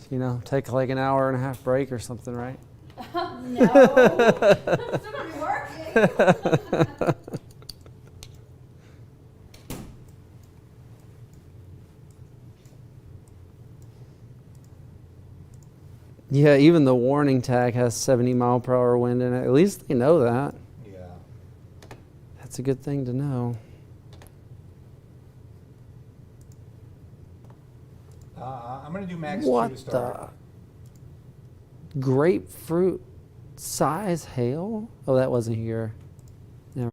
you know, take like an hour and a half break or something, right? No. Still gonna be working. Yeah, even the warning tag has 70-mile-per-hour wind in it. At least they know that. Yeah. That's a good thing to know. I'm going to do max 2 What to start. the? Grapefruit size hail? Oh, that wasn't here. Never.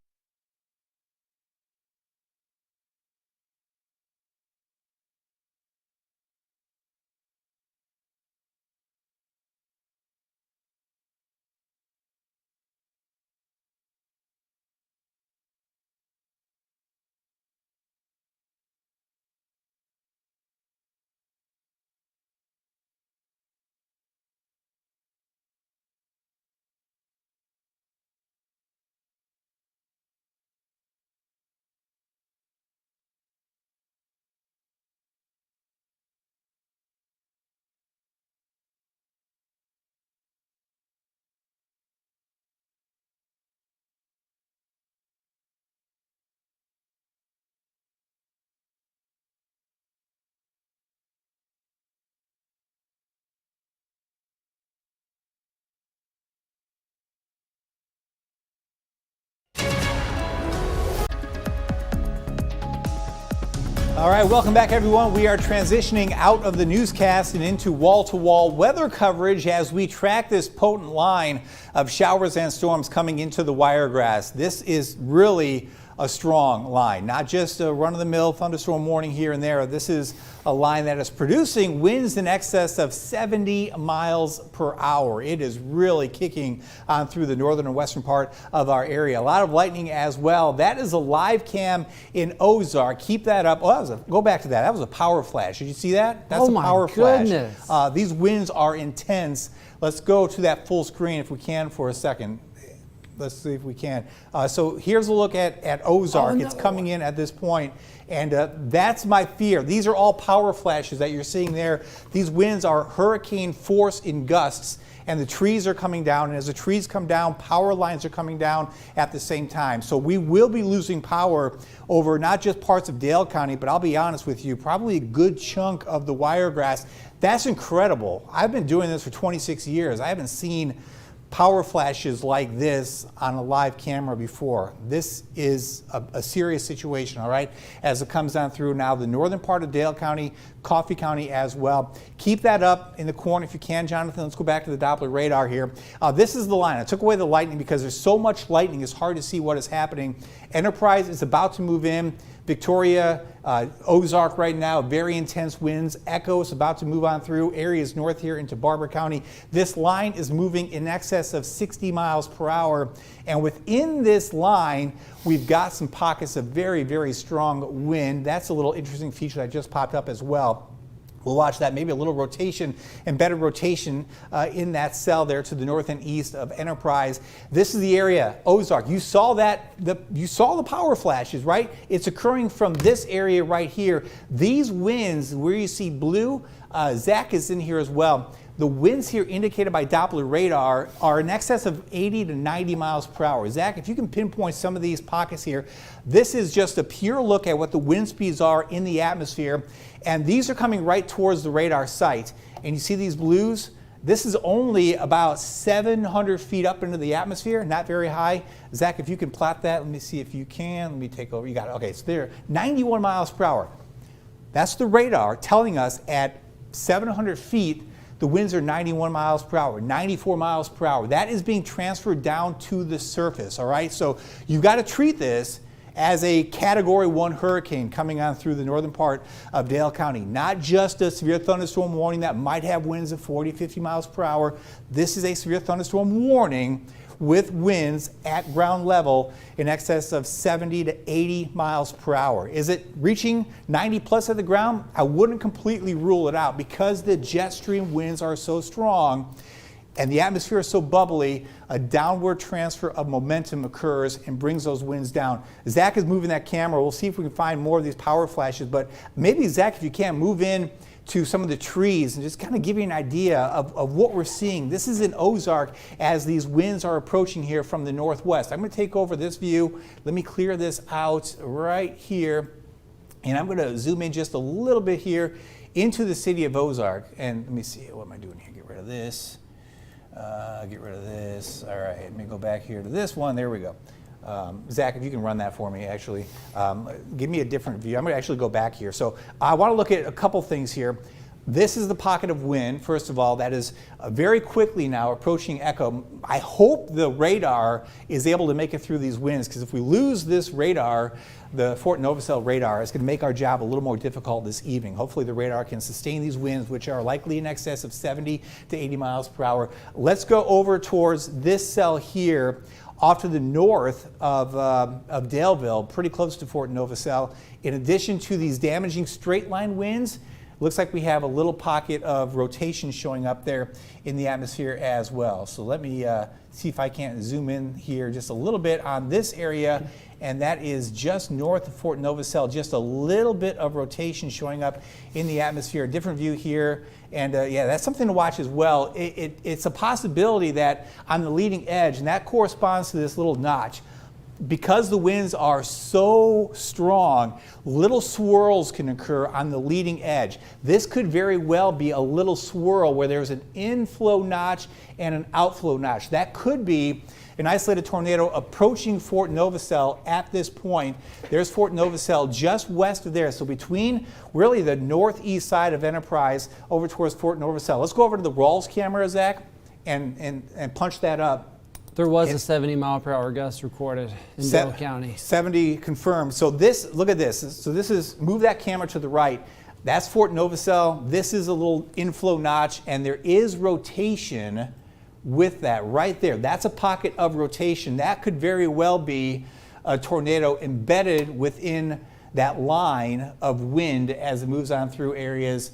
All right, welcome back, everyone. We are transitioning out of the newscast and into wall-to-wall weather coverage as we track this potent line of showers and storms coming into the Wiregrass. This is really a strong line, not just a run-of-the-mill thunderstorm warning here and there. This is a line that is producing winds in excess of 70 miles per hour. It is really kicking on through the northern and western part of our area. A lot of lightning as well. That is a live cam in Ozark. Keep that up. Oh, go back to that. That was a power flash. Did you see that? That's a power goodness. flash. These winds are intense. Let's go to that full screen if we can for a second. Let's see if we can. So here's a look at Ozark. Oh, no. It's coming in at this point, and that's my fear. These are all power flashes that you're seeing there. These winds are hurricane force in gusts, and the trees are coming down, and as the trees come down, power lines are coming down at the same time. So we will be losing power over not just parts of Dale County, but I'll be honest with you, probably a good chunk of the Wiregrass. That's incredible. I've been doing this for 26 years. I haven't seen power flashes like this on a live camera before. This is a serious situation, all right, as it comes down through now the northern part of Dale County, Coffee County as well. Keep that up in the corner if you can, Jonathan. Let's go back to the Doppler radar here. This is the line. I took away the lightning because there's so much lightning, it's hard to see what is happening. Enterprise is about to move in. Victoria, Ozark right now, very intense winds. Echo is about to move on through areas north here into Barber County. This line is moving in excess of 60 miles per hour. And within this line, we've got some pockets of very, very strong wind. That's a little interesting feature that just popped up as well. We'll watch that, maybe a little rotation, embedded rotation in that cell there to the north and east of Enterprise. This is the area, Ozark. You saw that, you saw the power flashes, right? It's occurring from this area right here. These winds, where you see blue, Zach is in here as well. The winds here indicated by Doppler radar are in excess of 80 to 90 miles per hour. Zach, if you can pinpoint some of these pockets here, this is just a pure look at what the wind speeds are in the atmosphere. And these are coming right towards the radar site. And you see these blues? This is only about 700 feet up into the atmosphere, not very high. Zach, if you can plot that, let me see if you can. Let me take over. You got it. Okay, so there, 91 miles per hour. That's the radar telling us at 700 feet, the winds are 91 miles per hour, 94 miles per hour. That is being transferred down to the surface, all right? So you've got to treat this as a Category 1 hurricane coming on through the northern part of Dale County. Not just a severe thunderstorm warning that might have winds of 40, 50 miles per hour. This is a severe thunderstorm warning with winds at ground level in excess of 70 to 80 miles per hour. Is it reaching 90 plus at the ground? I wouldn't completely rule it out because the jet stream winds are so strong and the atmosphere is so bubbly, a downward transfer of momentum occurs and brings those winds down. Zach is moving that camera. We'll see if we can find more of these power flashes, but maybe Zach, if you can, move in to some of the trees and just kind of give you an idea of what we're seeing. This is in Ozark as these winds are approaching here from the northwest. I'm going to take over this view. Let me clear this out right here. And I'm going to zoom in just a little bit here into the city of Ozark. And let me see, what am I doing here? Get rid of this. Get rid of this. All right, let me go back here to this one. There we go. Zach, if you can run that for me, actually. Give me a different view. I'm going to actually go back here. So I want to look at a couple things here. This is the pocket of wind, first of all, that is very quickly now approaching Echo. I hope the radar is able to make it through these winds, because if we lose this radar, the Fort Novacell radar, it's going to make our job a little more difficult this evening. Hopefully the radar can sustain these winds, which are likely in excess of 70 to 80 miles per hour. Let's go over towards this cell here, off to the north of Daleville, pretty close to Fort Novacell. In addition to these damaging straight line winds, looks like we have a little pocket of rotation showing up there in the atmosphere as well. So let me see if I can't zoom in here just a little bit on this area, and that is just north of Fort Novacell. Just a little bit of rotation showing up in the atmosphere. A different view here, and yeah, that's something to watch as well. It's a possibility that on the leading edge, and that corresponds to this little notch, because the winds are so strong, little swirls can occur on the leading edge. This could very well be a little swirl where there's an inflow notch and an outflow notch. That could be an isolated tornado approaching Fort Novacell at this point. There's Fort Novacell just west of there. So between really the northeast side of Enterprise over towards Fort Novacell. Let's go over to the Rawls camera, Zach, and punch that up. There was a 70-mile-per-hour gust recorded in Dale County. 70 confirmed. So this, look at this. So this is, move that camera to the right. That's Fort Novacell. This is a little inflow notch, and there is rotation with that right there. That's a pocket of rotation. That could very well be a tornado embedded within that line of wind as it moves on through areas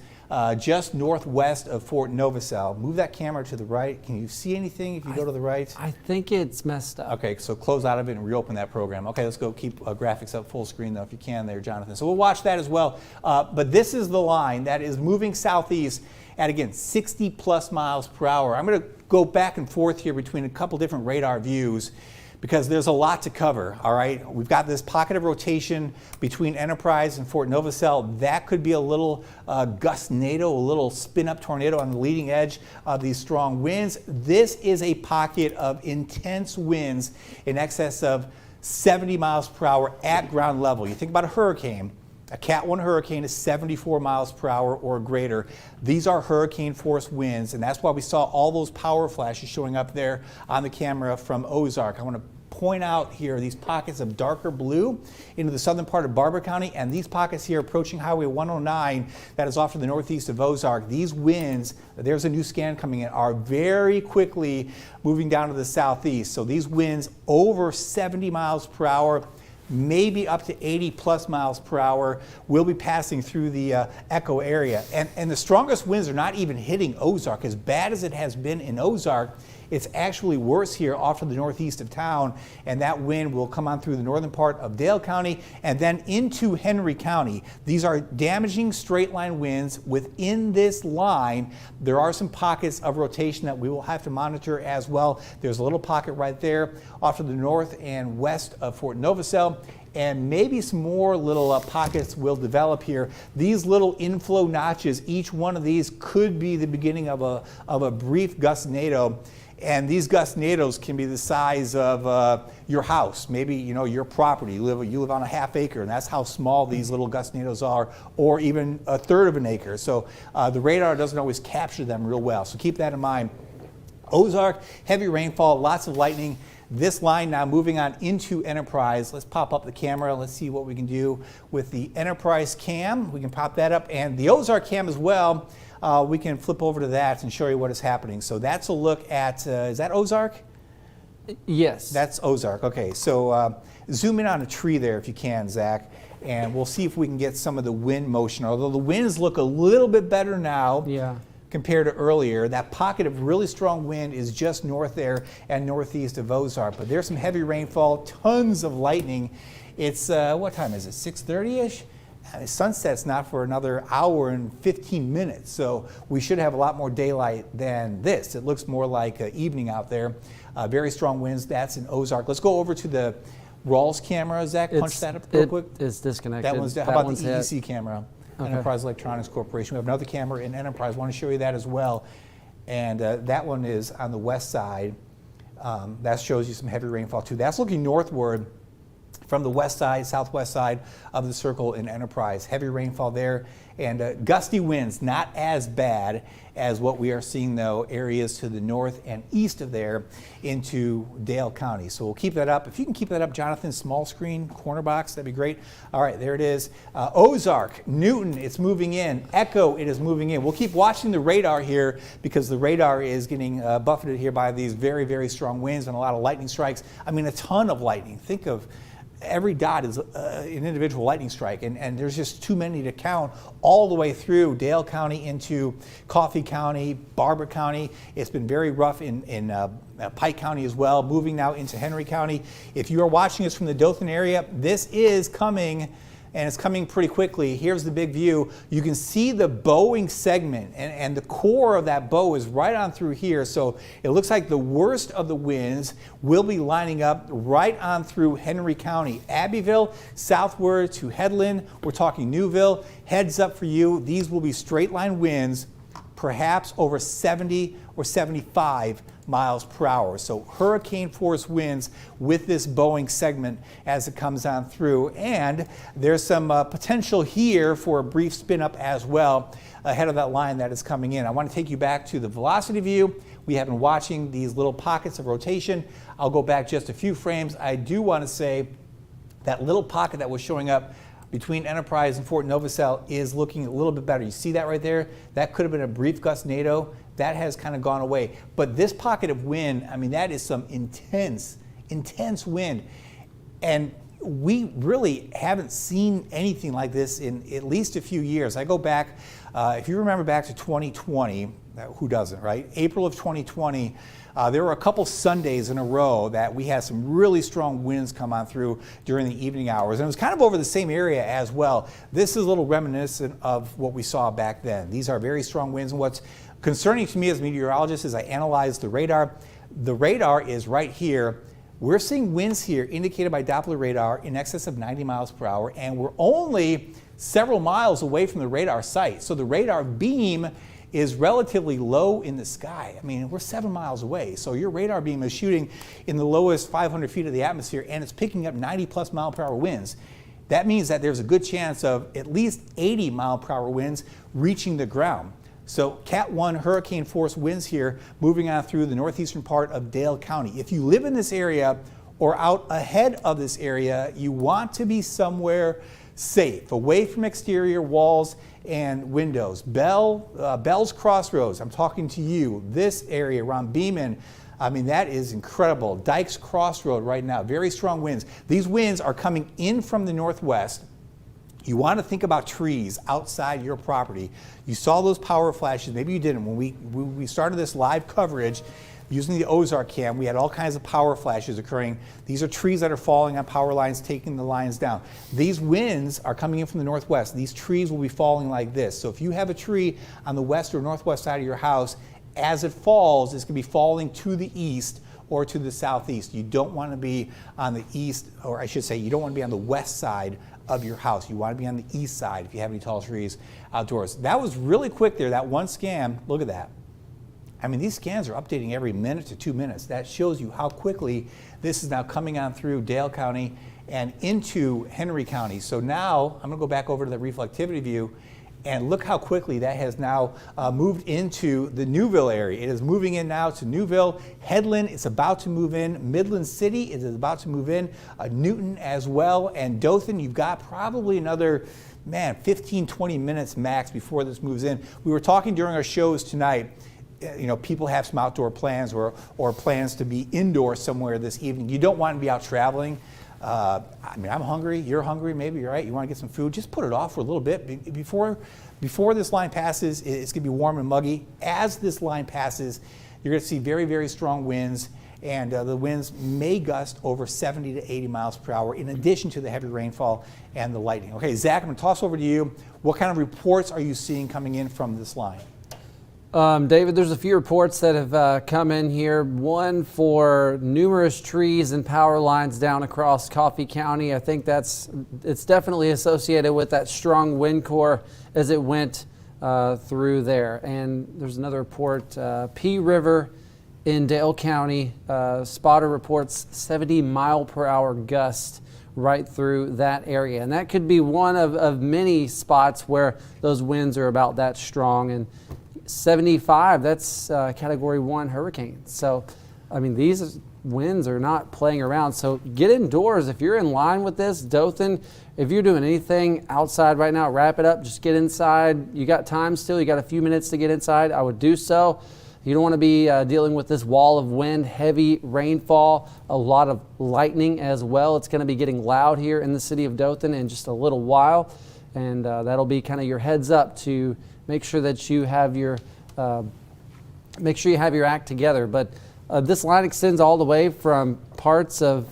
just northwest of Fort Novacell. Move that camera to the right. Can you see anything if you go to the right? I think it's messed up. Okay, so close out of it and reopen that program. Okay, let's go keep graphics up full screen though if you can there, Jonathan. So we'll watch that as well. But this is the line that is moving southeast at, again, 60 plus miles per hour. I'm going to go back and forth here between a couple different radar views, because there's a lot to cover, all right? We've got this pocket of rotation between Enterprise and Fort Novacell. That could be a little gustnado, a little spin-up tornado on the leading edge of these strong winds. This is a pocket of intense winds in excess of 70 miles per hour at ground level. You think about a hurricane. A Cat 1 hurricane is 74 miles per hour or greater. These are hurricane force winds, and that's why we saw all those power flashes showing up there on the camera from Ozark. I want to point out here these pockets of darker blue into the southern part of Barber County, and these pockets here approaching Highway 109 that is off to the northeast of Ozark. These winds, there's a new scan coming in, are very quickly moving down to the southeast. So these winds over 70 miles per hour, maybe up to 80 plus miles per hour, will be passing through the Echo area. And the strongest winds are not even hitting Ozark. As bad as it has been in Ozark, it's actually worse here off to the northeast of town, and that wind will come on through the northern part of Dale County and then into Henry County. These are damaging straight line winds. Within this line, there are some pockets of rotation that we will have to monitor as well. There's a little pocket right there off to the north and west of Fort Novacell, and maybe some more little pockets will develop here. These little inflow notches, each one of these could be the beginning of a brief gustnado. And these gustnados can be the size of your house, maybe your property. You live on a half acre, and that's how small these little gustnados are, or even a third of an acre. So the radar doesn't always capture them real well. So keep that in mind. Ozark, heavy rainfall, lots of lightning. This line now moving on into Enterprise. Let's pop up the camera. Let's see what we can do with the Enterprise cam. We can pop that up, and the Ozark cam as well. We can flip over to that and show you what is happening. So that's a look at, is that Ozark? Yes. That's Ozark. Okay, so zoom in on a tree there if you can, Zach, and we'll see if we can get some of the wind motion. Although the winds look a little bit better now. Yeah. Compared to earlier. That pocket of really strong wind is just north there and northeast of Ozark. But there's some heavy rainfall, tons of lightning. It's, what time is it, 6:30-ish? Sunset's not for another hour and 15 minutes, so we should have a lot more daylight than this. It looks more like evening out there. Very strong winds. That's in Ozark. Let's go over to the Rawls camera. Zach, punch that up real quick. It's disconnected. That one's, how about the hit. EEC camera? Okay. Enterprise Electronics Corporation. We have another camera in Enterprise. I want to show you that as well. And that one is on the west side. That shows you some heavy rainfall too. That's looking northward from the west side, southwest side of the circle in Enterprise. Heavy rainfall there, and gusty winds, not as bad as what we are seeing though, areas to the north and east of there into Dale County. So we'll keep that up. If you can keep that up, Jonathan, small screen, corner box, that'd be great. All right, there it is. Ozark, Newton, it's moving in. Echo, it is moving in. We'll keep watching the radar here because the radar is getting buffeted here by these very, very strong winds and a lot of lightning strikes. I mean, a ton of lightning. Think of every dot is an individual lightning strike, and there's just too many to count all the way through Dale County into Coffee County, Barber County. It's been very rough in Pike County as well, moving now into Henry County. If you are watching us from the Dothan area, this is coming, and it's coming pretty quickly. Here's the big view. You can see the bowing segment, and the core of that bow is right on through here. So it looks like the worst of the winds will be lining up right on through Henry County. Abbeville, southward to Headland. We're talking Newville. Heads up for you. These will be straight line winds, perhaps over 70 or 75 miles per hour. So hurricane force winds with this bowing segment as it comes on through. And there's some potential here for a brief spin up as well ahead of that line that is coming in. I want to take you back to the velocity view. We have been watching these little pockets of rotation. I'll go back just a few frames. I do want to say that little pocket that was showing up between Enterprise and Fort Novacell is looking a little bit better. You see that right there? That could have been a brief gust NATO. That has kind of gone away. But this pocket of wind, I mean, that is some intense, intense wind. And we really haven't seen anything like this in at least a few years. I go back, if you remember back to 2020, who doesn't, right? April of 2020, there were a couple Sundays in a row that we had some really strong winds come on through during the evening hours. And it was kind of over the same area as well. This is a little reminiscent of what we saw back then. These are very strong winds. And what's concerning to me as a meteorologist is I analyzed the radar. The radar is right here. We're seeing winds here indicated by Doppler radar in excess of 90 miles per hour, and we're only several miles away from the radar site. So the radar beam is relatively low in the sky. I mean, we're 7 miles away. So your radar beam is shooting in the lowest 500 feet of the atmosphere, and it's picking up 90 plus mile per hour winds. That means that there's a good chance of at least 80 mile per hour winds reaching the ground. So Cat 1 hurricane force winds here moving on through the northeastern part of Dale County. If you live in this area or out ahead of this area, you want to be somewhere safe, away from exterior walls and windows. Bell's Crossroads, I'm talking to you. This area around Beeman, I mean, that is incredible. Dykes Crossroad right now, very strong winds. These winds are coming in from the northwest. You want to think about trees outside your property. You saw those power flashes, maybe you didn't. When we started this live coverage using the Ozark cam, we had all kinds of power flashes occurring. These are trees that are falling on power lines, taking the lines down. These winds are coming in from the northwest. These trees will be falling like this. So if you have a tree on the west or northwest side of your house, as it falls, it's going to be falling to the east or to the southeast. You don't want to be on the east, or I should say, you don't want to be on the west side of your house. You want to be on the east side if you have any tall trees outdoors. That was really quick there, that one scan. Look at that. I mean, these scans are updating every minute to 2 minutes. That shows you how quickly this is now coming on through Dale County and into Henry County. So now I'm going to go back over to the reflectivity view, and look how quickly that has now moved into the Newville area. It is moving in now to Newville. Headland is about to move in. Midland City is about to move in. Newton as well. And Dothan, you've got probably another, 15, 20 minutes max before this moves in. We were talking during our shows tonight. You know, people have some outdoor plans or plans to be indoors somewhere this evening. You don't want to be out traveling. I mean, I'm hungry, you're hungry, maybe you're right, you want to get some food, just put it off for a little bit. Before this line passes, it's going to be warm and muggy. As this line passes, you're going to see very, very strong winds, and the winds may gust over 70 to 80 miles per hour in addition to the heavy rainfall and the lightning. Okay, Zach, I'm going to toss over to you. What kind of reports are you seeing coming in from this line? David, there's a few reports that have come in here. One for numerous trees and power lines down across Coffee County. I think it's definitely associated with that strong wind core as it went through there. And there's another report, P River in Dale County, spotter reports 70 mile per hour gust right through that area. And that could be one of many spots where those winds are about that strong. And 75, that's category 1 hurricane. So, I mean, these winds are not playing around. So get indoors. If you're in line with this, Dothan, if you're doing anything outside right now, wrap it up, just get inside. You got time still, you got a few minutes to get inside, I would do so. You don't want to be dealing with this wall of wind, heavy rainfall, a lot of lightning as well. It's going to be getting loud here in the city of Dothan in just a little while. And that'll be kind of your heads up to make sure that you have your act together. But this line extends all the way from parts of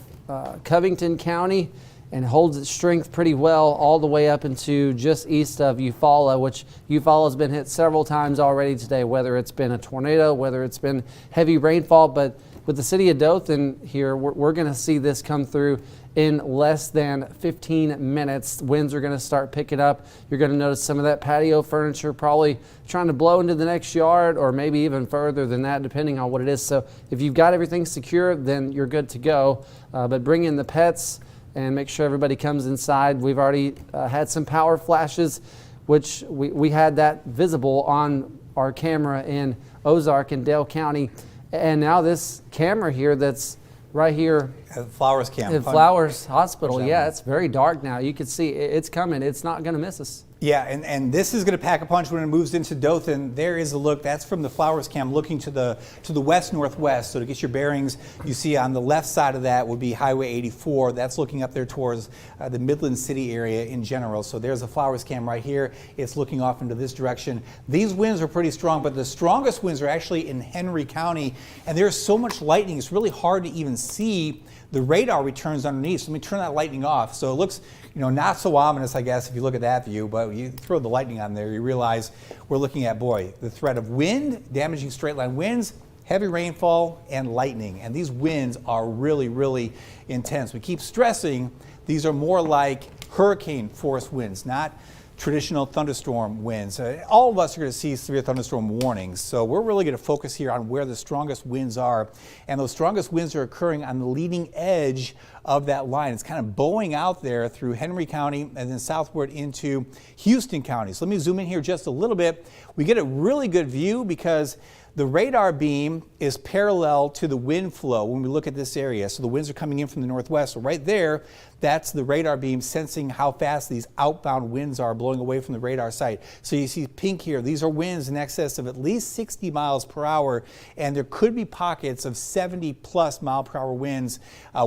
Covington County and holds its strength pretty well all the way up into just east of Eufaula, which Eufaula has been hit several times already today, whether it's been a tornado, whether it's been heavy rainfall. But with the city of Dothan here, we're going to see this come through in less than 15 minutes. Winds are going to start picking up. You're going to notice some of that patio furniture probably trying to blow into the next yard, or maybe even further than that, depending on what it is. So if you've got everything secure, then you're good to go. But bring in the pets and make sure everybody comes inside. We've already had some power flashes, which we had that visible on our camera in Ozark and Dale County. And now this camera here that's right here at Flowers Camp. At Flowers Hospital. Yeah, it's very dark now. You can see it's coming. It's not going to miss us. Yeah, and this is going to pack a punch when it moves into Dothan. There is a look. That's from the Flowers Camp looking to the west-northwest. So to get your bearings, you see on the left side of that would be Highway 84. That's looking up there towards the Midland City area in general. So there's the Flowers Camp right here. It's looking off into this direction. These winds are pretty strong, but the strongest winds are actually in Henry County. And there's so much lightning, it's really hard to even see the radar returns underneath. So let me turn that lightning off. So it looks, not so ominous, I guess, if you look at that view, but you throw the lightning on there, you realize we're looking at, the threat of wind, damaging straight line winds, heavy rainfall, and lightning. And these winds are really, really intense. We keep stressing these are more like hurricane force winds, not traditional thunderstorm winds. All of us are going to see severe thunderstorm warnings, so we're really going to focus here on where the strongest winds are, and those strongest winds are occurring on the leading edge of that line. It's kind of bowing out there through Henry County and then southward into Houston County. So let me zoom in here just a little bit. We get a really good view because the radar beam is parallel to the wind flow when we look at this area. So the winds are coming in from the northwest. So right there, that's the radar beam sensing how fast these outbound winds are blowing away from the radar site. So you see pink here. These are winds in excess of at least 60 miles per hour, and there could be pockets of 70 plus mile per hour winds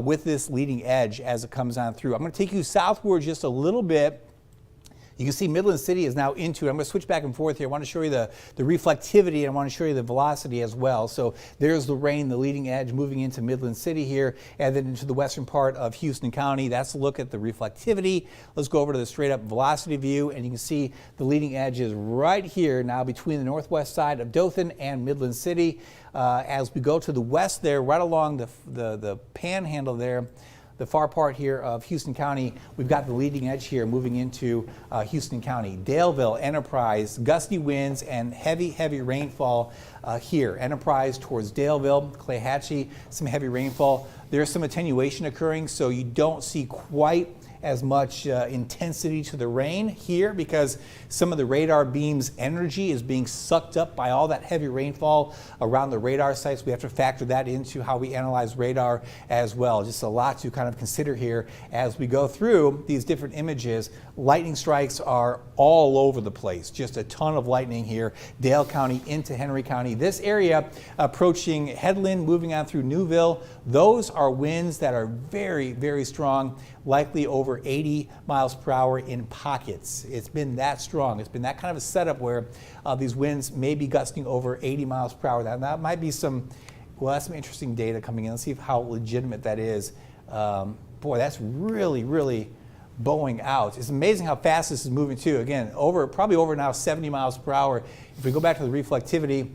with this leading edge as it comes on through. I'm going to take you southward just a little bit. You can see Midland City is now into it. I'm going to switch back and forth here. I want to show you the reflectivity, and I want to show you the velocity as well. So there's the rain, the leading edge, moving into Midland City here, and then into the western part of Houston County. That's a look at the reflectivity. Let's go over to the straight up velocity view, and you can see the leading edge is right here now between the northwest side of Dothan and Midland City. As we go to the west there, right along the panhandle there, the far part here of Houston County, we've got the leading edge here moving into Houston County. Daleville, Enterprise, gusty winds and heavy rainfall here. Enterprise towards Daleville, Clahatchee, some heavy rainfall. There's some attenuation occurring, so you don't see quite as much intensity to the rain here because some of the radar beam's energy is being sucked up by all that heavy rainfall around the radar sites. We have to factor that into how we analyze radar as well. Just a lot to kind of consider here as we go through these different images. Lightning strikes are all over the place. Just a ton of lightning here. Dale County into Henry County. This area approaching Headland, moving on through Newville. Those are winds that are very, very strong, likely over 80 miles per hour in pockets. It's been that strong. It's been that kind of a setup where these winds may be gusting over 80 miles per hour. That might be some Well, that's some interesting data coming in. Let's see how legitimate that is. Boy, that's really, really bowing out. It's amazing how fast this is moving too. Again, probably over now 70 miles per hour. If we go back to the reflectivity,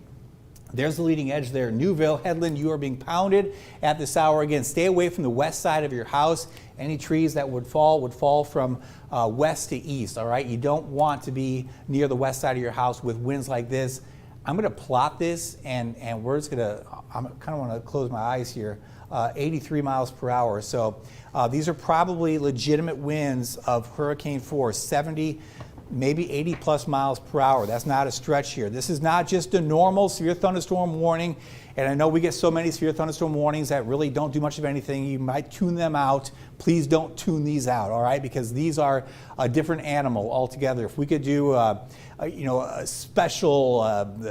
there's the leading edge there. Newville, Headland, you are being pounded at this hour. Again, stay away from the west side of your house. Any trees that would fall from west to east, all right? You don't want to be near the west side of your house with winds like this. I'm going to plot this, and we're just going to, I kind of want to close my eyes here, 83 miles per hour. So these are probably legitimate winds of hurricane force, 70, maybe 80 plus miles per hour. That's not a stretch here. This is not just a normal severe thunderstorm warning. And I know we get so many severe thunderstorm warnings that really don't do much of anything. You might tune them out. Please don't tune these out, all right? Because these are a different animal altogether. If we could do a special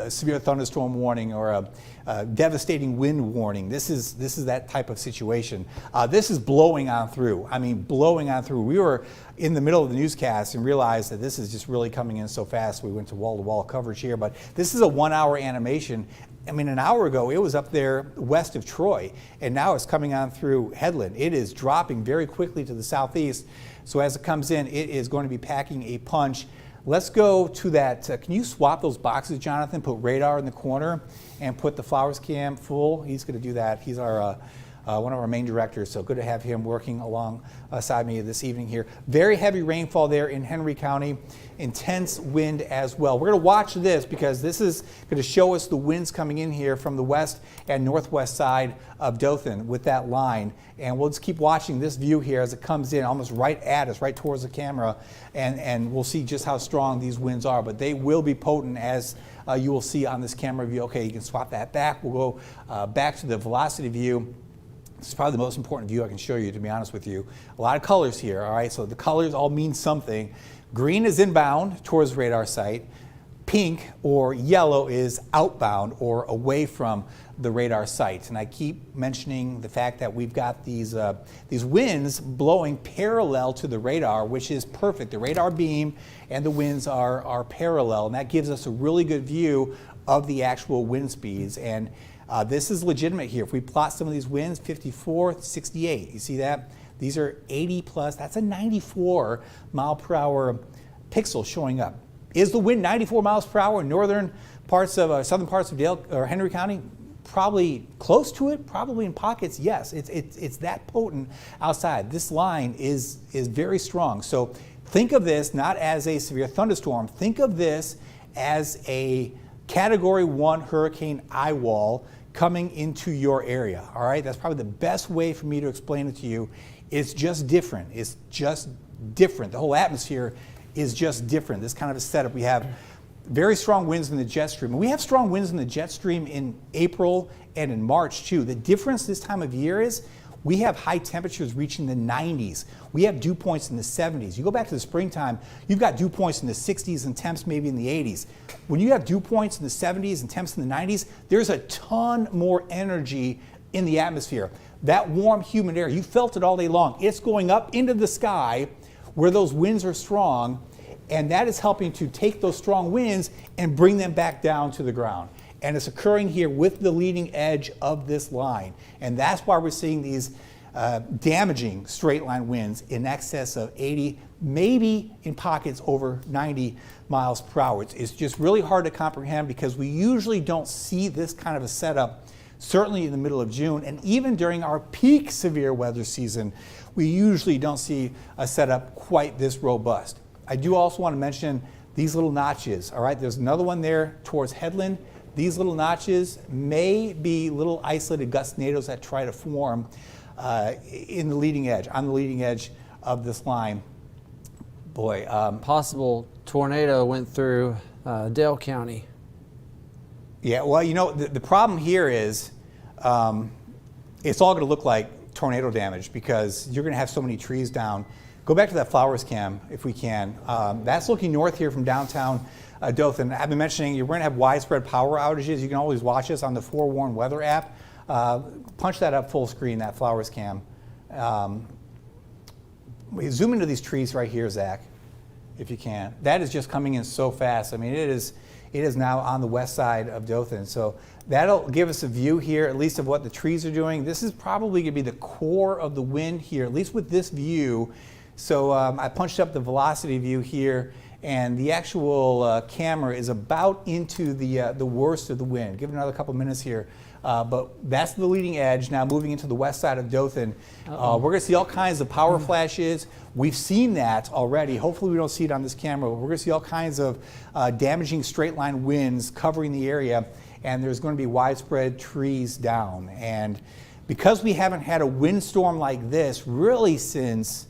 severe thunderstorm warning or a devastating wind warning, this is that type of situation. This is blowing on through. I mean, blowing on through. We were in the middle of the newscast and realized that this is just really coming in so fast. We went to wall-to-wall coverage here, but this is a 1 hour animation. I mean, an hour ago, it was up there west of Troy, and now it's coming on through Headland. It is dropping very quickly to the southeast, so as it comes in, it is going to be packing a punch. Let's go to that. Can you swap those boxes, Jonathan? Put radar in the corner and put the flowers cam full. He's going to do that. He's our one of our main directors, so good to have him working alongside me this evening here. Very heavy rainfall there in Henry County. Intense wind as well. We're going to watch this because this is going to show us the winds coming in here from the west and northwest side of Dothan with that line. And we'll just keep watching this view here as it comes in almost right at us, right towards the camera. And we'll see just how strong these winds are. But they will be potent as you will see on this camera view. Okay, you can swap that back. We'll go back to the velocity view. This is probably the most important view I can show you, to be honest with you. A lot of colors here, all right? So the colors all mean something. Green is inbound towards radar site. Pink or yellow is outbound or away from the radar site. And I keep mentioning the fact that we've got these winds blowing parallel to the radar, which is perfect. The radar beam and the winds are parallel, and that gives us a really good view of the actual wind speeds. And this is legitimate here. If we plot some of these winds, 54, 68, you see that? These are 80 plus, that's a 94 mile per hour pixel showing up. Is the wind 94 miles per hour in northern parts of, southern parts of Dale or Henry County? Probably close to it, probably in pockets, yes. It's that potent outside. This line is very strong. So think of this not as a severe thunderstorm, think of this as a Category 1 hurricane eye wall coming into your area, all right? That's probably the best way for me to explain it to you. It's just different. It's just different. The whole atmosphere is just different. This kind of a setup. We have very strong winds in the jet stream. And we have strong winds in the jet stream in April and in March too. The difference this time of year is we have high temperatures reaching the 90s. We have dew points in the 70s. You go back to the springtime, you've got dew points in the 60s and temps maybe in the 80s. When you have dew points in the 70s and temps in the 90s, there's a ton more energy in the atmosphere. That warm, humid air, you felt it all day long. It's going up into the sky where those winds are strong, and that is helping to take those strong winds and bring them back down to the ground. And it's occurring here with the leading edge of this line. And that's why we're seeing these damaging straight line winds in excess of 80, maybe in pockets over 90 miles per hour. It's just really hard to comprehend because we usually don't see this kind of a setup, certainly in the middle of June. And even during our peak severe weather season, we usually don't see a setup quite this robust. I do also want to mention these little notches, all right? There's another one there towards Headland. These little notches may be little isolated gust tornadoes that try to form in the leading edge, on the leading edge of this line. Boy. Possible tornado went through Dale County. Yeah, well, you know, the problem here is it's all going to look like tornado damage because you're going to have so many trees down. Go back to that flowers cam if we can. That's looking north here from downtown Dothan. I've been mentioning you're going to have widespread power outages. You can always watch us on the Forewarn Weather app. Punch that up full screen, that flowers cam. Zoom into these trees right here, Zach, if you can. That is just coming in so fast. I mean, it is now on the west side of Dothan. So That'll give us a view here, at least of what the trees are doing. This is probably going to be the core of the wind here, at least with this view. So I punched up the velocity view here, and the actual camera is about into the worst of the wind. Give it another couple minutes here. But that's the leading edge. Now moving into the west side of Dothan, we're going to see all kinds of power flashes. We've seen that already. Hopefully we don't see it on this camera, but we're going to see all kinds of damaging straight line winds covering the area, and there's going to be widespread trees down. And because we haven't had a windstorm like this really since,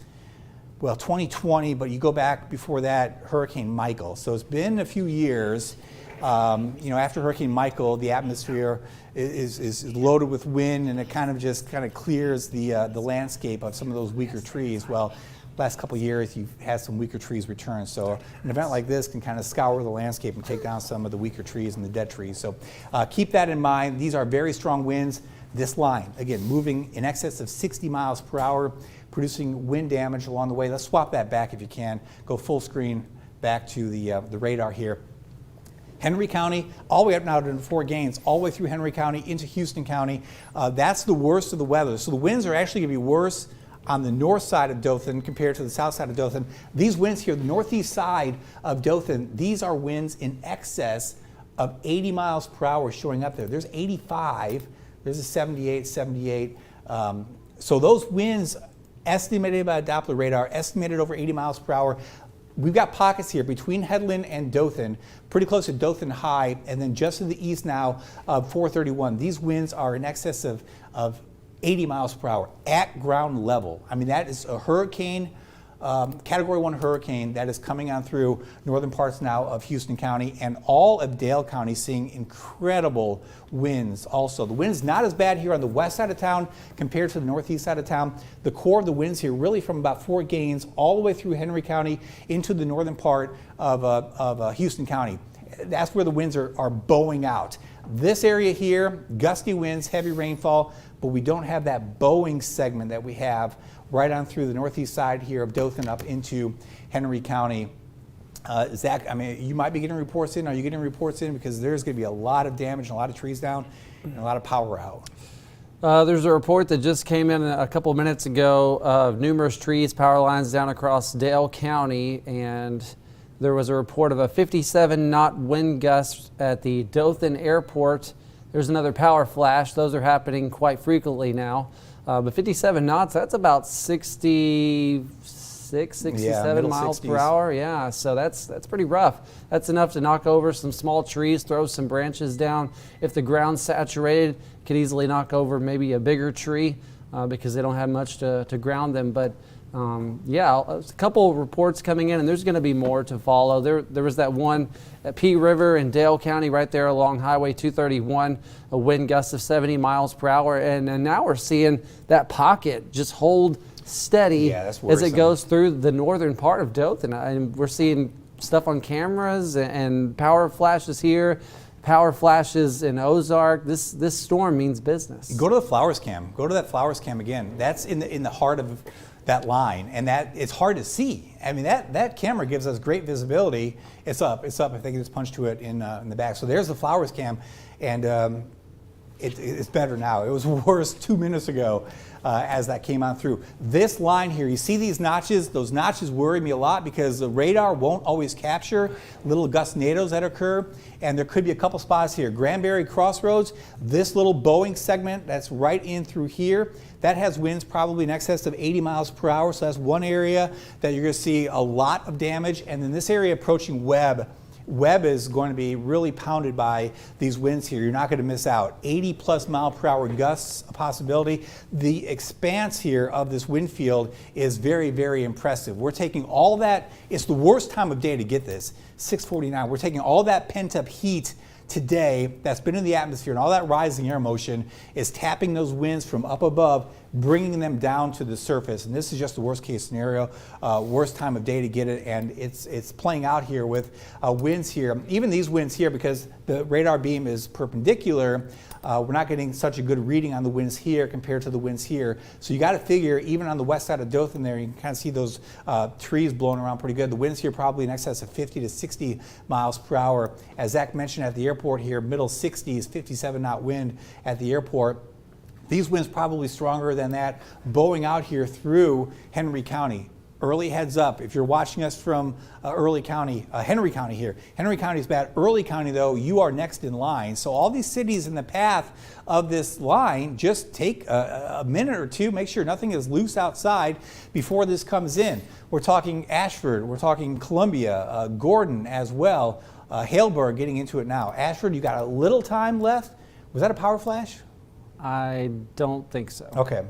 well, 2020, but you go back before that, Hurricane Michael. So it's been a few years. After Hurricane Michael, the atmosphere is loaded with wind, and it kind of clears the landscape of some of those weaker trees. Well, last couple of years you've had some weaker trees return, so an event like this can kind of scour the landscape and take down some of the weaker trees and the dead trees. So keep that in mind. These are very strong winds. This line, again, moving in excess of 60 miles per hour, producing wind damage along the way. Let's swap that back if you can. Go full screen back to the radar here. Henry County, all the way up now to Fort Gaines, all the way through Henry County into Houston County. That's the worst of the weather. So the winds are actually going to be worse on the north side of Dothan compared to the south side of Dothan. These winds here, the northeast side of Dothan, these are winds in excess of 80 miles per hour showing up there. There's 85, there's a 78. So those winds estimated by Doppler radar, estimated over 80 miles per hour. We've got pockets here between Headland and Dothan, pretty close to Dothan High, and then just to the east now of 431. These winds are in excess of 80 miles per hour at ground level. I mean, that is a hurricane, Category 1 hurricane that is coming on through northern parts now of Houston County, and all of Dale County seeing incredible winds also. The wind's not as bad here on the west side of town compared to the northeast side of town. The core of the winds here really from about Fort Gaines all the way through Henry County into the northern part of Houston County. That's where the winds are bowing out. This area here, gusty winds, heavy rainfall, but we don't have that bowing segment that we have right on through the northeast side here of Dothan up into Henry County. Zach, I mean, you might be getting reports in. Are you getting reports in? Because there's going to be a lot of damage and a lot of trees down and a lot of power out. There's a report that just came in a couple of minutes ago of numerous trees, power lines down across Dale County, and there was a report of a 57-knot wind gust at the Dothan Airport. There's another power flash. Those are happening quite frequently now. But 57 knots, that's about 67 miles 60s. per hour. Yeah, so that's pretty rough. That's enough to knock over some small trees, throw some branches down. If the ground's saturated, could easily knock over maybe a bigger tree because they don't have much to ground them. But yeah, a couple of reports coming in, and there's going to be more to follow. There was that one at Pea River in Dale County right there along Highway 231, a wind gust of 70 miles per hour. And now we're seeing that pocket just hold steady as it goes through the northern part of Dothan. And we're seeing stuff on cameras and power flashes here, power flashes in Ozark. This storm means business. Go to the flowers cam. Go to that flowers cam again. That's in the heart of that line, and that it's hard to see. I mean, that camera gives us great visibility. It's up. If they can just punch to it in the back. So there's the flowers cam, and it's better now. It was worse 2 minutes ago as that came on through. This line here, you see these notches? Those notches worry me a lot because the radar won't always capture little gustnados that occur, and there could be a couple spots here. Granbury Crossroads, this little bowing segment that's right in through here, that has winds probably in excess of 80 miles per hour, so that's one area that you're going to see a lot of damage. And then this area approaching Webb is going to be really pounded by these winds here. You're not going to miss out. 80 plus mile per hour gusts, a possibility. The expanse here of this wind field is very, very impressive. We're taking all that, it's the worst time of day to get this, 6:49. We're taking all that pent up heat today that's been in the atmosphere, and all that rising air motion is tapping those winds from up above, bringing them down to the surface. And this is just the worst case scenario, worst time of day to get it, and it's playing out here with winds here. Even these winds here, because the radar beam is perpendicular, we're not getting such a good reading on the winds here compared to the winds here. So you got to figure, even on the west side of Dothan there, you can kind of see those trees blowing around pretty good. The winds here probably in excess of 50 to 60 miles per hour. As Zach mentioned at the airport here, middle 60s, 57 knot wind at the airport. These winds probably stronger than that, bowing out here through Henry County. Early heads up, if you're watching us from Henry County here. Henry County is bad. Early County, though, you are next in line. So all these cities in the path of this line, just take a minute or two, make sure nothing is loose outside before this comes in. We're talking Ashford, we're talking Columbia, Gordon as well, Haleburg getting into it now. Ashford, you got a little time left. Was that a power flash? I don't think so. Okay,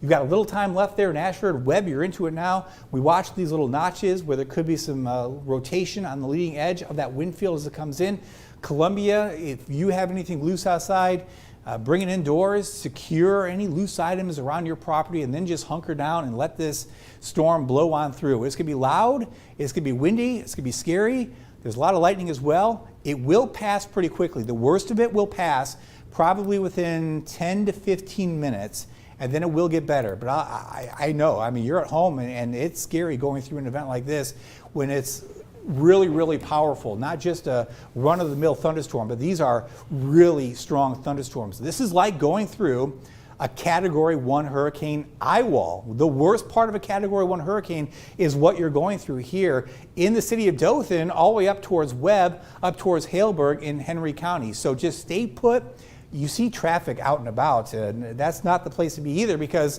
you've got a little time left there in Ashford. Webb, you're into it now. We watched these little notches where there could be some rotation on the leading edge of that wind field as it comes in. Columbia, if you have anything loose outside, bring it indoors, secure any loose items around your property, and then just hunker down and let this storm blow on through. It's going to be loud, it's going to be windy, it's going to be scary. There's a lot of lightning as well. It will pass pretty quickly. The worst of it will pass probably within 10 to 15 minutes, and then it will get better. But I know, I mean, you're at home, and it's scary going through an event like this when it's really, really powerful. Not just a run-of-the-mill thunderstorm, but these are really strong thunderstorms. This is like going through a Category 1 hurricane eye wall. The worst part of a Category 1 hurricane is what you're going through here in the city of Dothan, all the way up towards Webb, up towards Haleburg in Henry County. So just stay put. You see traffic out and about, and that's not the place to be either, because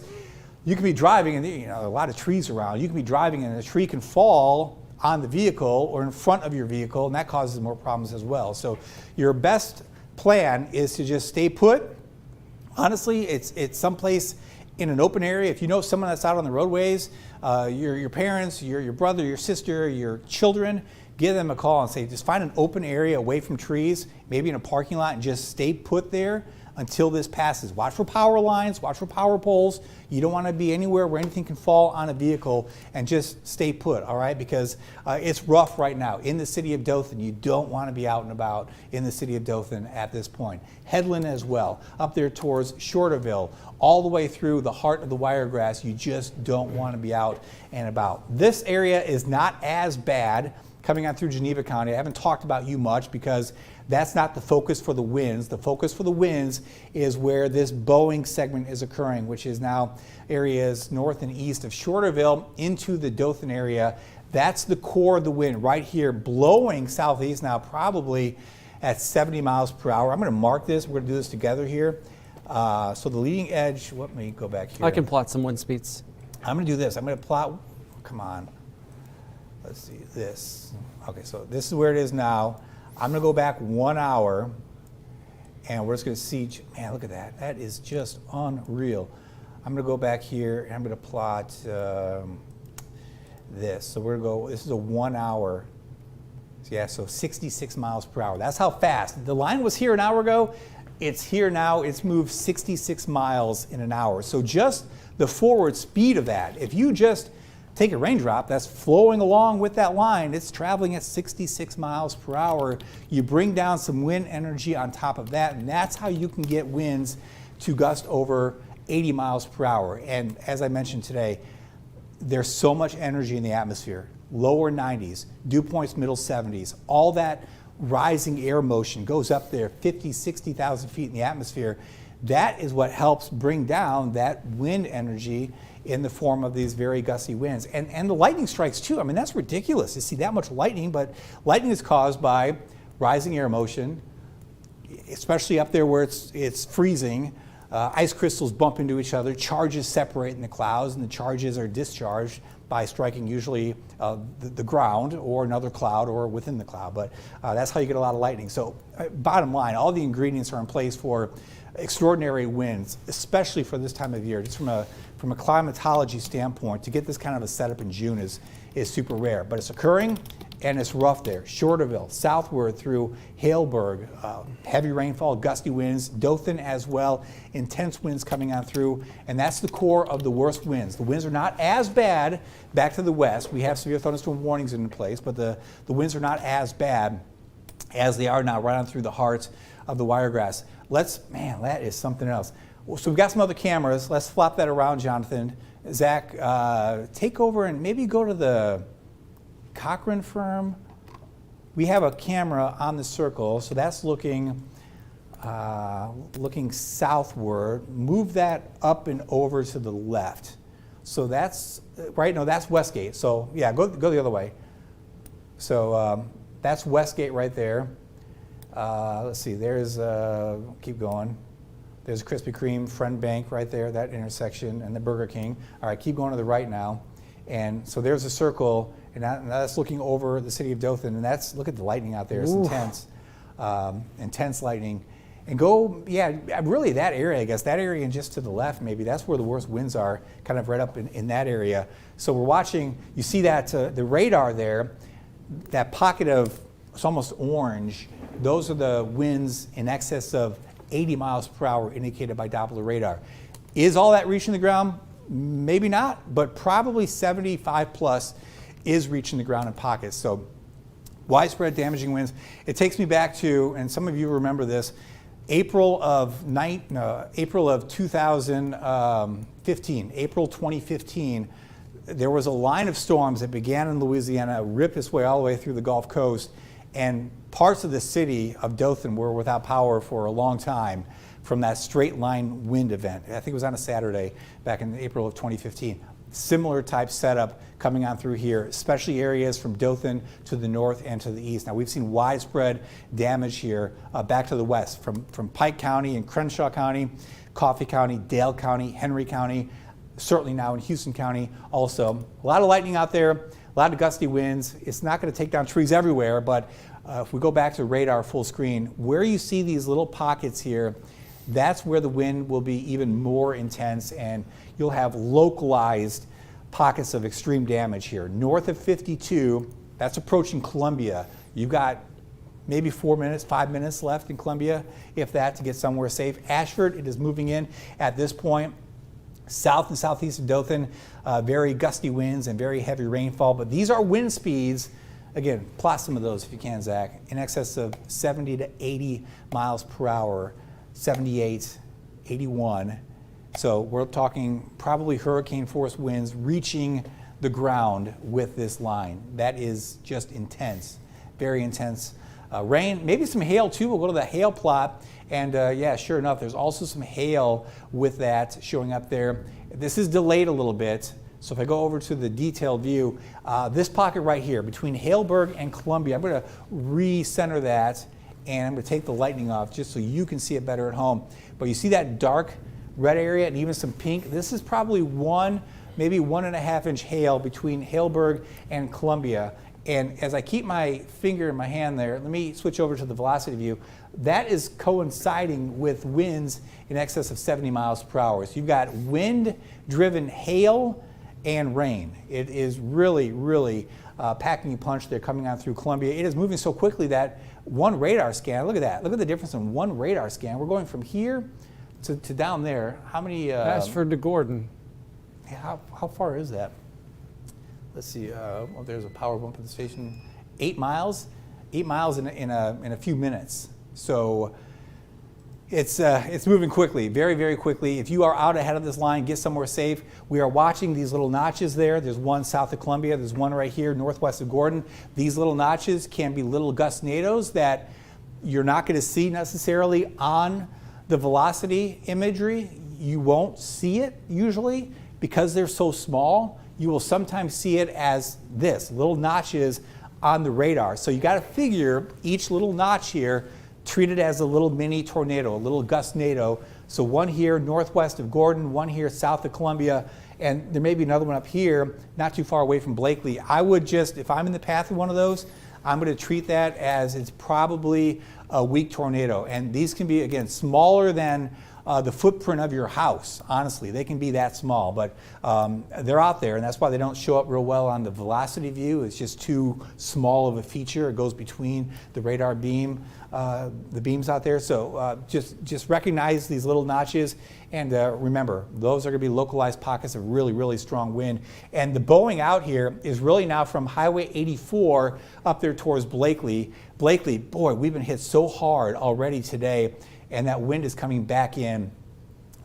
you can be driving and a lot of trees around. You can be driving and a tree can fall on the vehicle or in front of your vehicle, and that causes more problems as well. So your best plan is to just stay put. Honestly, it's someplace in an open area. If you know someone that's out on the roadways, your parents, your brother, your sister, your children, give them a call and say, just find an open area away from trees, maybe in a parking lot, and just stay put there until this passes. Watch for power lines, watch for power poles. You don't want to be anywhere where anything can fall on a vehicle, and just stay put, all right? Because it's rough right now in the city of Dothan. You don't want to be out and about in the city of Dothan at this point. Headland as well, up there towards Shorterville, all the way through the heart of the Wiregrass. You just don't want to be out and about. This area is not as bad coming on through Geneva County. I haven't talked about you much because that's not the focus for the winds. The focus for the winds is where this bowing segment is occurring, which is now areas north and east of Shorterville into the Dothan area. That's the core of the wind right here, blowing southeast now, probably at 70 miles per hour. I'm going to mark this. We're going to do this together here. So the leading edge, let me go back here. I can plot some wind speeds. I'm going to do this. I'm going to plot, come on. Let's see, this. Okay, so this is where it is now. I'm going to go back 1 hour, and we're just going to see, man, look at that. That is just unreal. I'm going to go back here, and I'm going to plot this. So we're going to go, this is a 1 hour. Yeah, so 66 miles per hour. That's how fast. The line was here an hour ago. It's here now. It's moved 66 miles in an hour. So just the forward speed of that, if you just take a raindrop that's flowing along with that line, it's traveling at 66 miles per hour. You bring down some wind energy on top of that, and that's how you can get winds to gust over 80 miles per hour. And as I mentioned today, there's so much energy in the atmosphere. Lower 90s, dew points middle 70s, all that rising air motion goes up there 50, 60,000 feet in the atmosphere. That is what helps bring down that wind energy in the form of these very gusty winds. And the lightning strikes too. I mean, that's ridiculous to see that much lightning, but lightning is caused by rising air motion, especially up there where it's freezing. Ice crystals bump into each other, charges separate in the clouds, and the charges are discharged by striking usually the ground or another cloud or within the cloud. But that's how you get a lot of lightning. So bottom line, all the ingredients are in place for extraordinary winds, especially for this time of year. Just from a climatology standpoint, to get this kind of a setup in June is super rare. But it's occurring, and it's rough there. Shorterville, southward through Haleburg, heavy rainfall, gusty winds, Dothan as well, intense winds coming on through, and that's the core of the worst winds. The winds are not as bad back to the west. We have severe thunderstorm warnings in place, but the winds are not as bad as they are now, right on through the heart of the Wiregrass. Man, that is something else. So we've got some other cameras. Let's flop that around, Jonathan. Zach, take over and maybe go to the Cochran firm. We have a camera on the circle, so that's looking southward. Move that up and over to the left. So that's right. No, that's Westgate. So yeah, go the other way. So that's Westgate right there. Let's see. There's keep going. There's Krispy Kreme, Friend Bank right there, that intersection, and the Burger King. All right, keep going to the right now. And so there's a circle, and that's looking over the city of Dothan. And that's, look at the lightning out there. It's intense, intense lightning. And go, yeah, really that area, I guess, that area and just to the left maybe, that's where the worst winds are, kind of right up in that area. So we're watching, you see that the radar there, that pocket of, it's almost orange, those are the winds in excess of 80 miles per hour indicated by Doppler radar. Is all that reaching the ground? Maybe not, but probably 75 plus is reaching the ground in pockets. So widespread damaging winds. It takes me back to, and some of you remember this, April of 2015, April 2015, there was a line of storms that began in Louisiana, ripped its way all the way through the Gulf Coast, and parts of the city of Dothan were without power for a long time from that straight line wind event. I think it was on a Saturday back in April of 2015. Similar type setup coming on through here, especially areas from Dothan to the north and to the east. Now we've seen widespread damage here back to the west from Pike County and Crenshaw County, Coffee County, Dale County, Henry County, certainly now in Houston County also. A lot of lightning out there, a lot of gusty winds. It's not going to take down trees everywhere, but if we go back to radar full screen, where you see these little pockets here, that's where the wind will be even more intense, and you'll have localized pockets of extreme damage here. North of 52, that's approaching Columbia. You've got maybe 4 minutes, 5 minutes left in Columbia, if that, to get somewhere safe. Ashford, it is moving in at this point. South and southeast of Dothan, very gusty winds and very heavy rainfall, but these are wind speeds. Again, plot some of those if you can, Zach, in excess of 70 to 80 miles per hour, 78, 81. So we're talking probably hurricane force winds reaching the ground with this line. That is just intense, very intense. Rain, maybe some hail too. We'll go to the hail plot. And yeah, sure enough, there's also some hail with that showing up there. This is delayed a little bit. So if I go over to the detailed view, this pocket right here between Haleburg and Columbia, I'm going to recenter that, and I'm going to take the lightning off just so you can see it better at home. But you see that dark red area and even some pink? This is probably maybe 1.5 inch hail between Haleburg and Columbia. And as I keep my finger in my hand there, let me switch over to the velocity view. That is coinciding with winds in excess of 70 miles per hour. So you've got wind-driven hail and rain. It is really, really packing a punch there coming on through Columbia. It is moving so quickly that one radar scan, look at that. Look at the difference in one radar scan. We're going from here to down there. How many? Ashford to Gordon. How far is that? Let's see. Well, there's a power bump at the station. 8 miles. 8 miles in a few minutes. So it's moving quickly, very, very quickly. If you are out ahead of this line, get somewhere safe. We are watching these little notches there. There's one south of Columbia. There's one right here northwest of Gordon. These little notches can be little gustnadoes that you're not going to see necessarily on the velocity imagery. You won't see it usually because they're so small. You will sometimes see it as this, little notches on the radar. So you got to figure each little notch here, treat it as a little mini tornado, a little gustnado. So one here northwest of Gordon, one here south of Columbia, and there may be another one up here, not too far away from Blakely. I would just, if I'm in the path of one of those, I'm going to treat that as it's probably a weak tornado. And these can be, again, smaller than the footprint of your house. Honestly, they can be that small, but they're out there, and that's why they don't show up real well on the velocity view. It's just too small of a feature. It goes between the radar beam. the beams out there. So just recognize these little notches, and remember, those are going to be localized pockets of really, really strong wind. And the bowing out here is really now from Highway 84 up there towards Blakely. Blakely, boy, we've been hit so hard already today, and that wind is coming back in.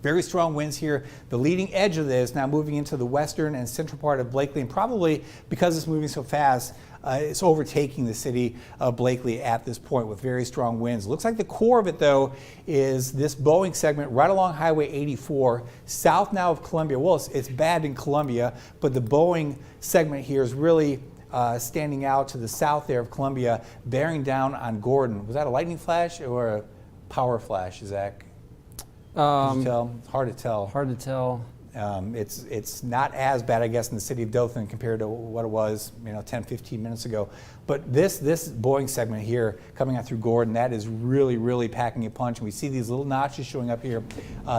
Very strong winds here. The leading edge of this now moving into the western and central part of Blakely, and probably because it's moving so fast, it's overtaking the city of Blakely at this point with very strong winds. Looks like the core of it, though, is this bowing segment right along Highway 84, south now of Columbia. Well, it's bad in Columbia, but the bowing segment here is really standing out to the south there of Columbia, bearing down on Gordon. Was that a lightning flash or a power flash, Zach? Can you tell? Hard to tell. Hard to tell. It's not as bad, I guess, in the city of Dothan compared to what it was, 10, 15 minutes ago. But this bowing segment here coming out through Gordon, that is really, really packing a punch. And we see these little notches showing up here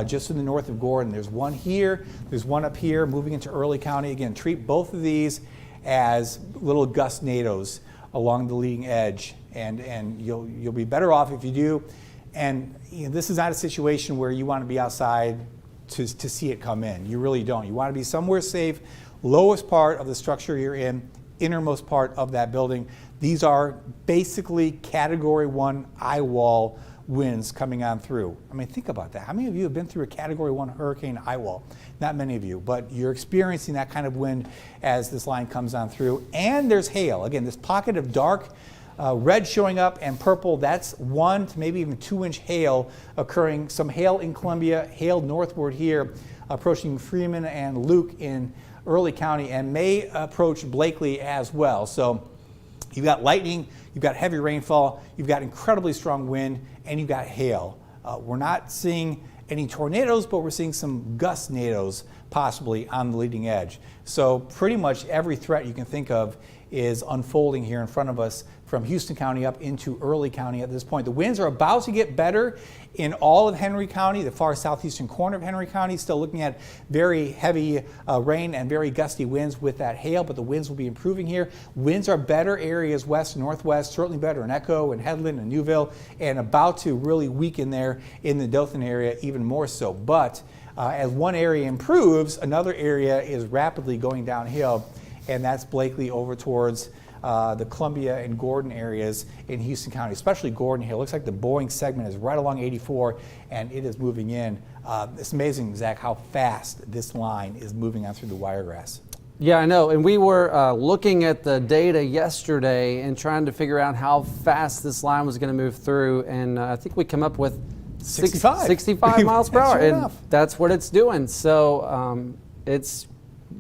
just in the north of Gordon. There's one here, there's one up here, moving into Early County. Again, treat both of these as little gust nados along the leading edge, and you'll be better off if you do. And this is not a situation where you want to be outside to see it come in. You really don't. You want to be somewhere safe, lowest part of the structure you're in, innermost part of that building. These are basically Category 1 eye wall winds coming on through. I mean, think about that. How many of you have been through a Category 1 hurricane eye wall? Not many of you, but you're experiencing that kind of wind as this line comes on through. And there's hail. Again, this pocket of dark red showing up and purple, that's 1 to maybe even 2-inch hail occurring. Some hail in Columbia, hail northward here, approaching Freeman and Luke in Early County, and may approach Blakely as well. So you've got lightning, you've got heavy rainfall, you've got incredibly strong wind, and you've got hail. We're not seeing any tornadoes, but we're seeing some gust nados possibly on the leading edge. So pretty much every threat you can think of is unfolding here in front of us from Houston County up into Early County at this point. The winds are about to get better in all of Henry County, the far southeastern corner of Henry County, still looking at very heavy rain and very gusty winds with that hail, but the winds will be improving here. Winds are better areas west and northwest, certainly better in Echo and Headland and Newville, and about to really weaken there in the Dothan area even more so. But as one area improves, another area is rapidly going downhill, and that's Blakely over towards the Columbia and Gordon areas in Houston County, especially Gordon here. It looks like the bowing segment is right along 84, and it is moving in. It's amazing, Zach, how fast this line is moving on through the Wiregrass. Yeah, I know. And we were looking at the data yesterday and trying to figure out how fast this line was going to move through, and I think we come up with 65 miles per hour, and that's what it's doing. So it's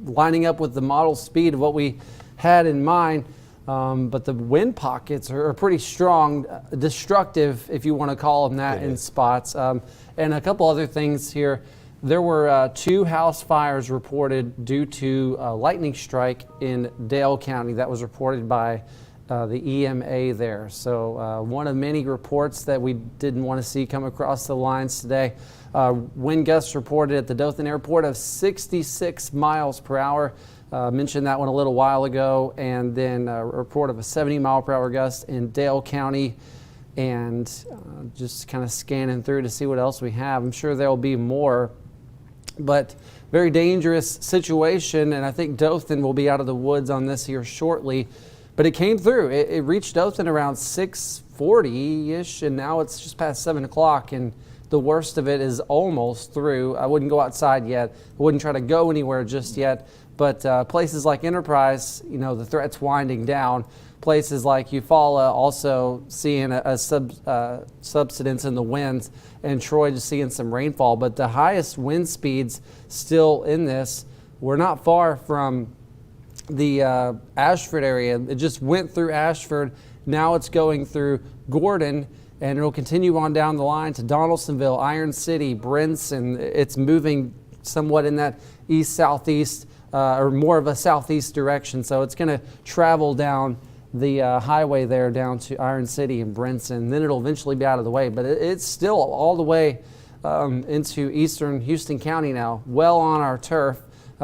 lining up with the model speed of what we had in mind. But the wind pockets are pretty strong, destructive, if you want to call them that, in spots. And a couple other things here. There were 2 house fires reported due to a lightning strike in Dale County. That was reported by the EMA there. So one of many reports that we didn't want to see come across the lines today. Wind gusts reported at the Dothan Airport of 66 miles per hour. Mentioned that one a little while ago, and then a report of a 70 mile per hour gust in Dale County, and just kind of scanning through to see what else we have. I'm sure there'll be more, but very dangerous situation, and I think Dothan will be out of the woods on this here shortly. But it came through. It reached Dothan around 6:40-ish, and now it's just past 7 o'clock, and the worst of it is almost through. I wouldn't go outside yet. I wouldn't try to go anywhere just yet. But places like Enterprise, the threat's winding down. Places like Eufaula also seeing a subsidence in the winds, and Troy just seeing some rainfall. But the highest wind speeds still in this, we're not far from the Ashford area. It just went through Ashford. Now it's going through Gordon, and it'll continue on down the line to Donaldsonville, Iron City, Brinson. It's moving somewhat in that east-southeast or more of a southeast direction. So it's going to travel down the highway there down to Iron City and Brinson. Then it'll eventually be out of the way. But it's still all the way into eastern Houston County now, well on our turf.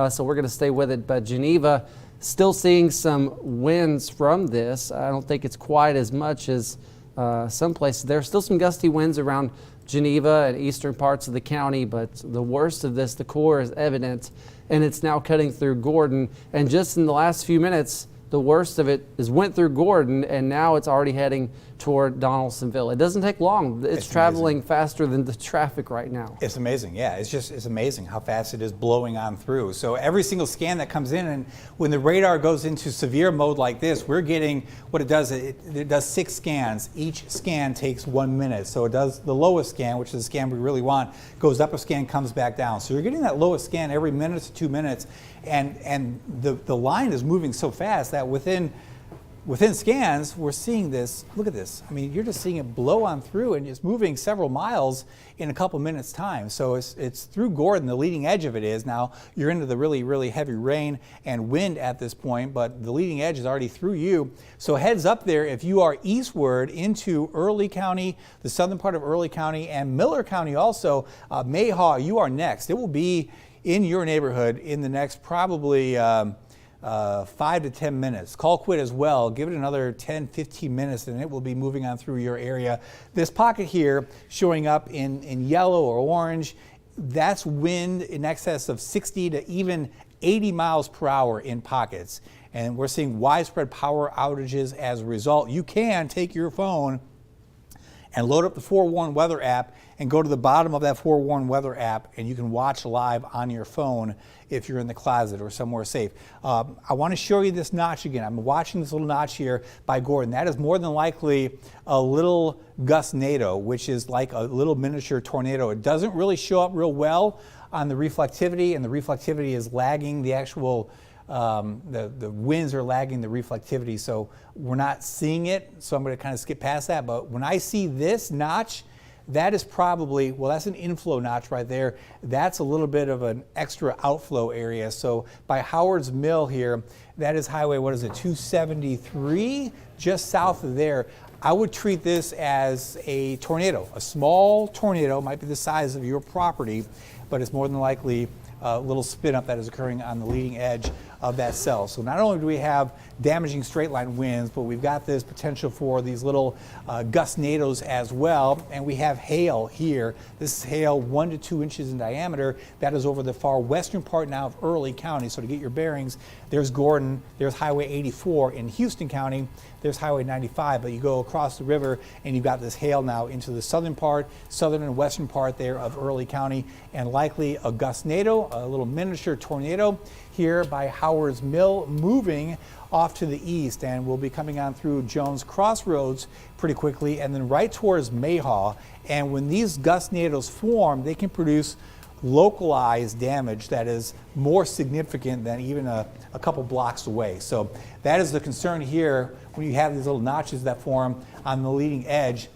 So we're going to stay with it. But Geneva, still seeing some winds from this. I don't think it's quite as much as some places. There's still some gusty winds around Geneva and eastern parts of the county, but the worst of this, the core, is evident, and it's now cutting through Gordon. And just in the last few minutes, the worst of it went through Gordon, and now it's already heading toward Donaldsonville. It doesn't take long. It's traveling faster than the traffic right now. It's amazing. Yeah, it's amazing how fast it is blowing on through. So every single scan that comes in, and when the radar goes into severe mode like this, we're getting what it does. It does 6 scans. Each scan takes 1 minute. So it does the lowest scan, which is the scan we really want, goes up a scan, comes back down. So you're getting that lowest scan every minute to 2 minutes, and the line is moving so fast that within scans, we're seeing this. Look at this. I mean, you're just seeing it blow on through, and it's moving several miles in a couple minutes' time. So it's through Gordon. The leading edge of it is now. You're into the really, really heavy rain and wind at this point, but the leading edge is already through you. So heads up there if you are eastward into Early County, the southern part of Early County, and Miller County also. Mayhaw, you are next. It will be in your neighborhood in the next probably 5 to 10 minutes. Colquitt as well. Give it another 10, 15 minutes and it will be moving on through your area. This pocket here showing up in yellow or orange, that's wind in excess of 60 to even 80 miles per hour in pockets. And we're seeing widespread power outages as a result. You can take your phone and load up the Forewarn Weather app and go to the bottom of that Forewarn Weather app, and you can watch live on your phone if you're in the closet or somewhere safe. I want to show you this notch again. I'm watching this little notch here by Gordon. That is more than likely a little gustnado, which is like a little miniature tornado. It doesn't really show up real well on the reflectivity, and the reflectivity is lagging the actual the winds are lagging the reflectivity, so we're not seeing it. So I'm going to kind of skip past that. But when I see this notch, that is probably, well, that's an inflow notch right there. That's a little bit of an extra outflow area. So by Howard's Mill here, that is highway, what is it, 273, just south of there. I would treat this as a tornado. A small tornado, might be the size of your property, but it's more than likely a little spin up that is occurring on the leading edge of that cell. So not only do we have damaging straight line winds, but we've got this potential for these little gustnados as well. And we have hail here. This is hail 1 to 2 inches in diameter. That is over the far western part now of Early County. So to get your bearings, there's Gordon, there's Highway 84 in Houston County, there's Highway 95, but you go across the river and you've got this hail now into the southern and western part there of Early County, and likely a gustnado, a little miniature tornado here by Howard's Mill, moving off to the east, and we'll be coming on through Jones Crossroads pretty quickly and then right towards Mayhaw. And when these gustnados form, they can produce localized damage that is more significant than even a couple blocks away. So that is the concern here when you have these little notches that form on the leading edge,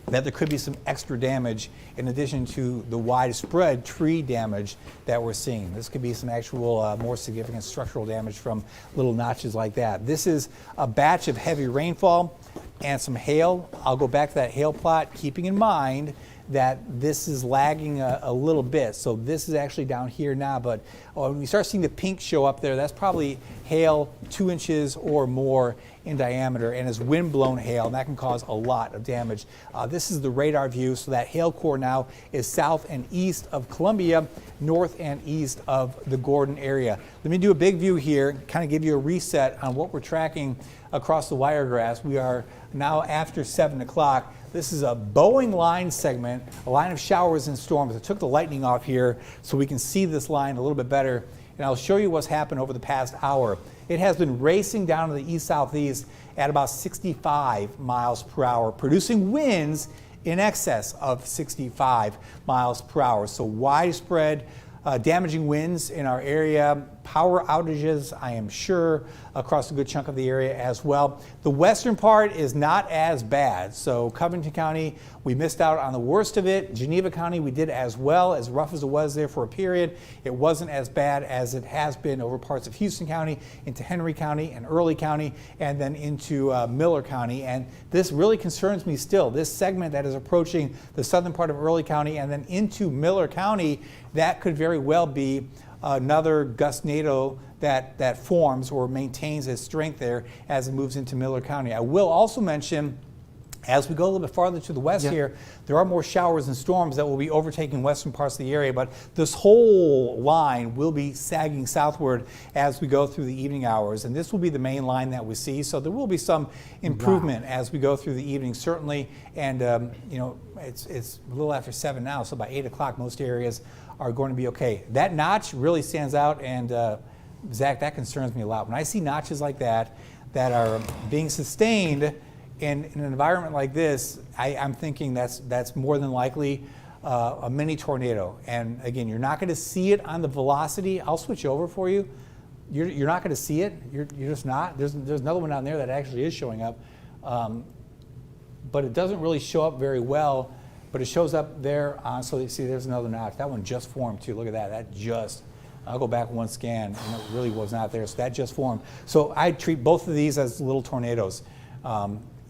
that there could be some extra damage in addition to the widespread tree damage that we're seeing. This could be some actual more significant structural damage from little notches like that. This is a batch of heavy rainfall and some hail. I'll go back to that hail plot, keeping in mind that this is lagging a little bit. So this is actually down here now, but when we start seeing the pink show up there, that's probably hail 2 inches or more in diameter, and is wind-blown hail, and that can cause a lot of damage. This is the radar view, so that hail core now is south and east of Columbia, north and east of the Gordon area. Let me do a big view here, kind of give you a reset on what we're tracking across the Wiregrass. We are now after 7 o'clock. This is a Boeing line segment, a line of showers and storms. I took the lightning off here so we can see this line a little bit better, and I'll show you what's happened over the past hour. It has been racing down to the east-southeast at about 65 miles per hour, producing winds in excess of 65 miles per hour. So widespread damaging winds in our area, power outages, I am sure, across a good chunk of the area as well. The western part is not as bad. So Covington County, we missed out on the worst of it. Geneva County, we did as well, as rough as it was there for a period. It wasn't as bad as it has been over parts of Houston County, into Henry County and Early County, and then into Miller County. And this really concerns me still. This segment that is approaching the southern part of Early County and then into Miller County, that could very well be another gustnado that forms or maintains its strength there as it moves into Miller County. I will also mention As we go a little bit farther to the west here, there are more showers and storms that will be overtaking western parts of the area, but this whole line will be sagging southward as we go through the evening hours, and this will be the main line that we see, so there will be some improvement as we go through the evening, certainly, and you know, it's a little after 7 now, so by 8 o'clock most areas are going to be okay. That notch really stands out, and Zach, that concerns me a lot. When I see notches like that are being sustained in an environment like this, I'm thinking that's more than likely a mini tornado. And again, you're not going to see it on the velocity. I'll switch over for you. You're not going to see it. You're just not. There's another one down there that actually is showing up, but it doesn't really show up very well. But it shows up there. So you see, there's another notch. That one just formed too. Look at that. That just. I'll go back one scan, and it really was not there. So that just formed. So I treat both of these as little tornadoes.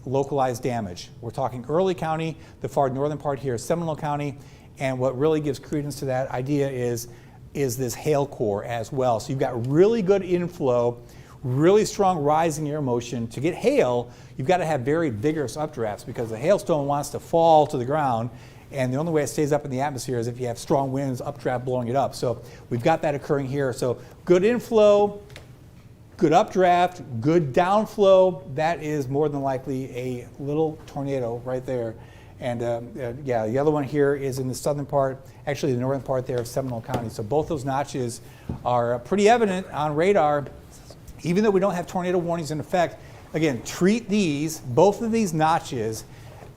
Localized damage. We're talking Early County, the far northern part here is Seminole County, and what really gives credence to that idea is this hail core as well. So you've got really good inflow, really strong rising air motion. To get hail, you've got to have very vigorous updrafts because the hailstone wants to fall to the ground, and the only way it stays up in the atmosphere is if you have strong winds, updraft blowing it up. So we've got that occurring here. So good inflow, good updraft, good downflow. That is more than likely a little tornado right there. And yeah, the other one here is in the southern part, actually the northern part there of Seminole County. So both those notches are pretty evident on radar, even though we don't have tornado warnings in effect. Again, treat both of these notches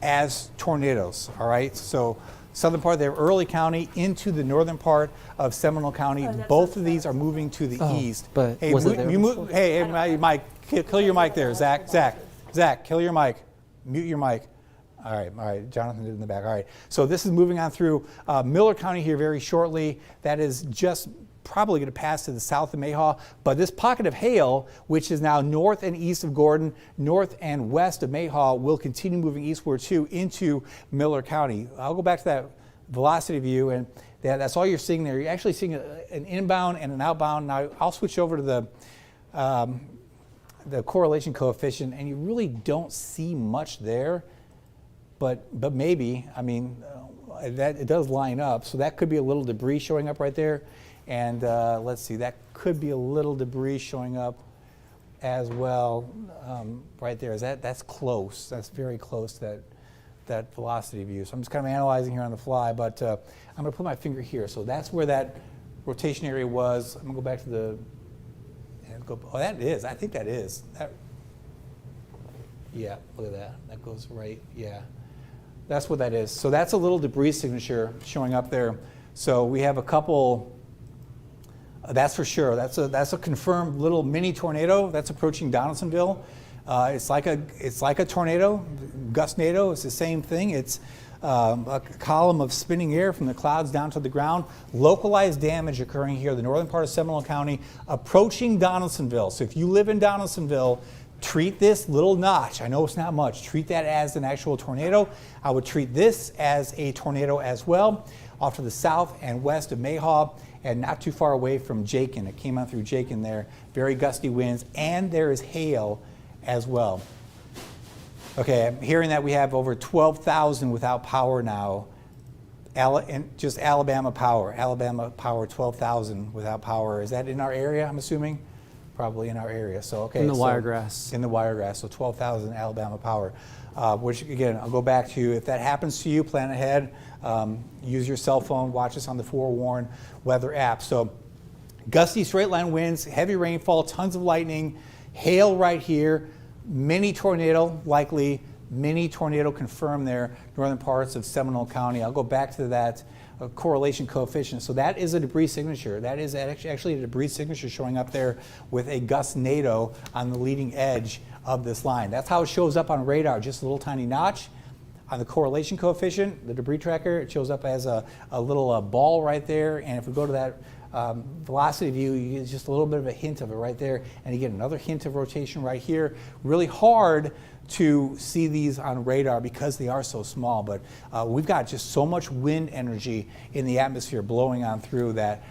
as tornadoes, all right? So southern part there, Early County, into the northern part of Seminole County. Both of these are moving to the east. But hey, was it there before? Hey, Mike, kill your mic there, Zach, kill your mic, mute your mic. All right, Jonathan did in the back. All right, so this is moving on through Miller County here very shortly. That is just probably going to pass to the south of Mayhaw, but this pocket of hail, which is now north and east of Gordon, north and west of Mayhaw, will continue moving eastward too into Miller County. I'll go back to that velocity view, and that's all you're seeing there. You're actually seeing an inbound and an outbound. Now I'll switch over to the correlation coefficient, and you really don't see much there, but maybe, I mean, that it does line up, so that could be a little debris showing up right there. And let's see, that could be a little debris showing up as well right there. That's close. That's very close to that velocity view. So I'm just kind of analyzing here on the fly, but I'm going to put my finger here. So that's where that rotation area was. I'm going to go back to the, oh, that is. I think that is. Yeah, look at that. That goes right, yeah. That's what that is. So that's a little debris signature showing up there. So we have a couple. That's for sure. That's a confirmed little mini tornado that's approaching Donaldsonville. It's like a tornado, gustnado. It's the same thing. It's a column of spinning air from the clouds down to the ground. Localized damage occurring here, the northern part of Seminole County, approaching Donaldsonville. So if you live in Donaldsonville, treat this little notch. I know it's not much. Treat that as an actual tornado. I would treat this as a tornado as well, off to the south and west of Mayhaw, and not too far away from Jakin. It came out through Jakin there. Very gusty winds, and there is hail as well. Okay, I'm hearing that we have over 12,000 without power now. And just Alabama Power, 12,000 without power. Is that in our area, I'm assuming? Probably in our area. So, okay. In the Wiregrass. In the Wiregrass, so 12,000 Alabama Power. Which, again, I'll go back to, if that happens to you, plan ahead. Use your cell phone, watch us on the Forewarn weather app. So gusty straight line winds, heavy rainfall, tons of lightning, hail right here, mini tornado likely, mini tornado confirmed there, northern parts of Seminole County. I'll go back to that correlation coefficient. So that is a debris signature. That is actually a debris signature showing up there with a gustnado on the leading edge of this line. That's how it shows up on radar, just a little tiny notch. On the correlation coefficient, the debris tracker, it shows up as a little ball right there. And if we go to that velocity view, you get just a little bit of a hint of it right there. And you get another hint of rotation right here. Really hard to see these on radar because they are so small. But we've got just so much wind energy in the atmosphere blowing on through that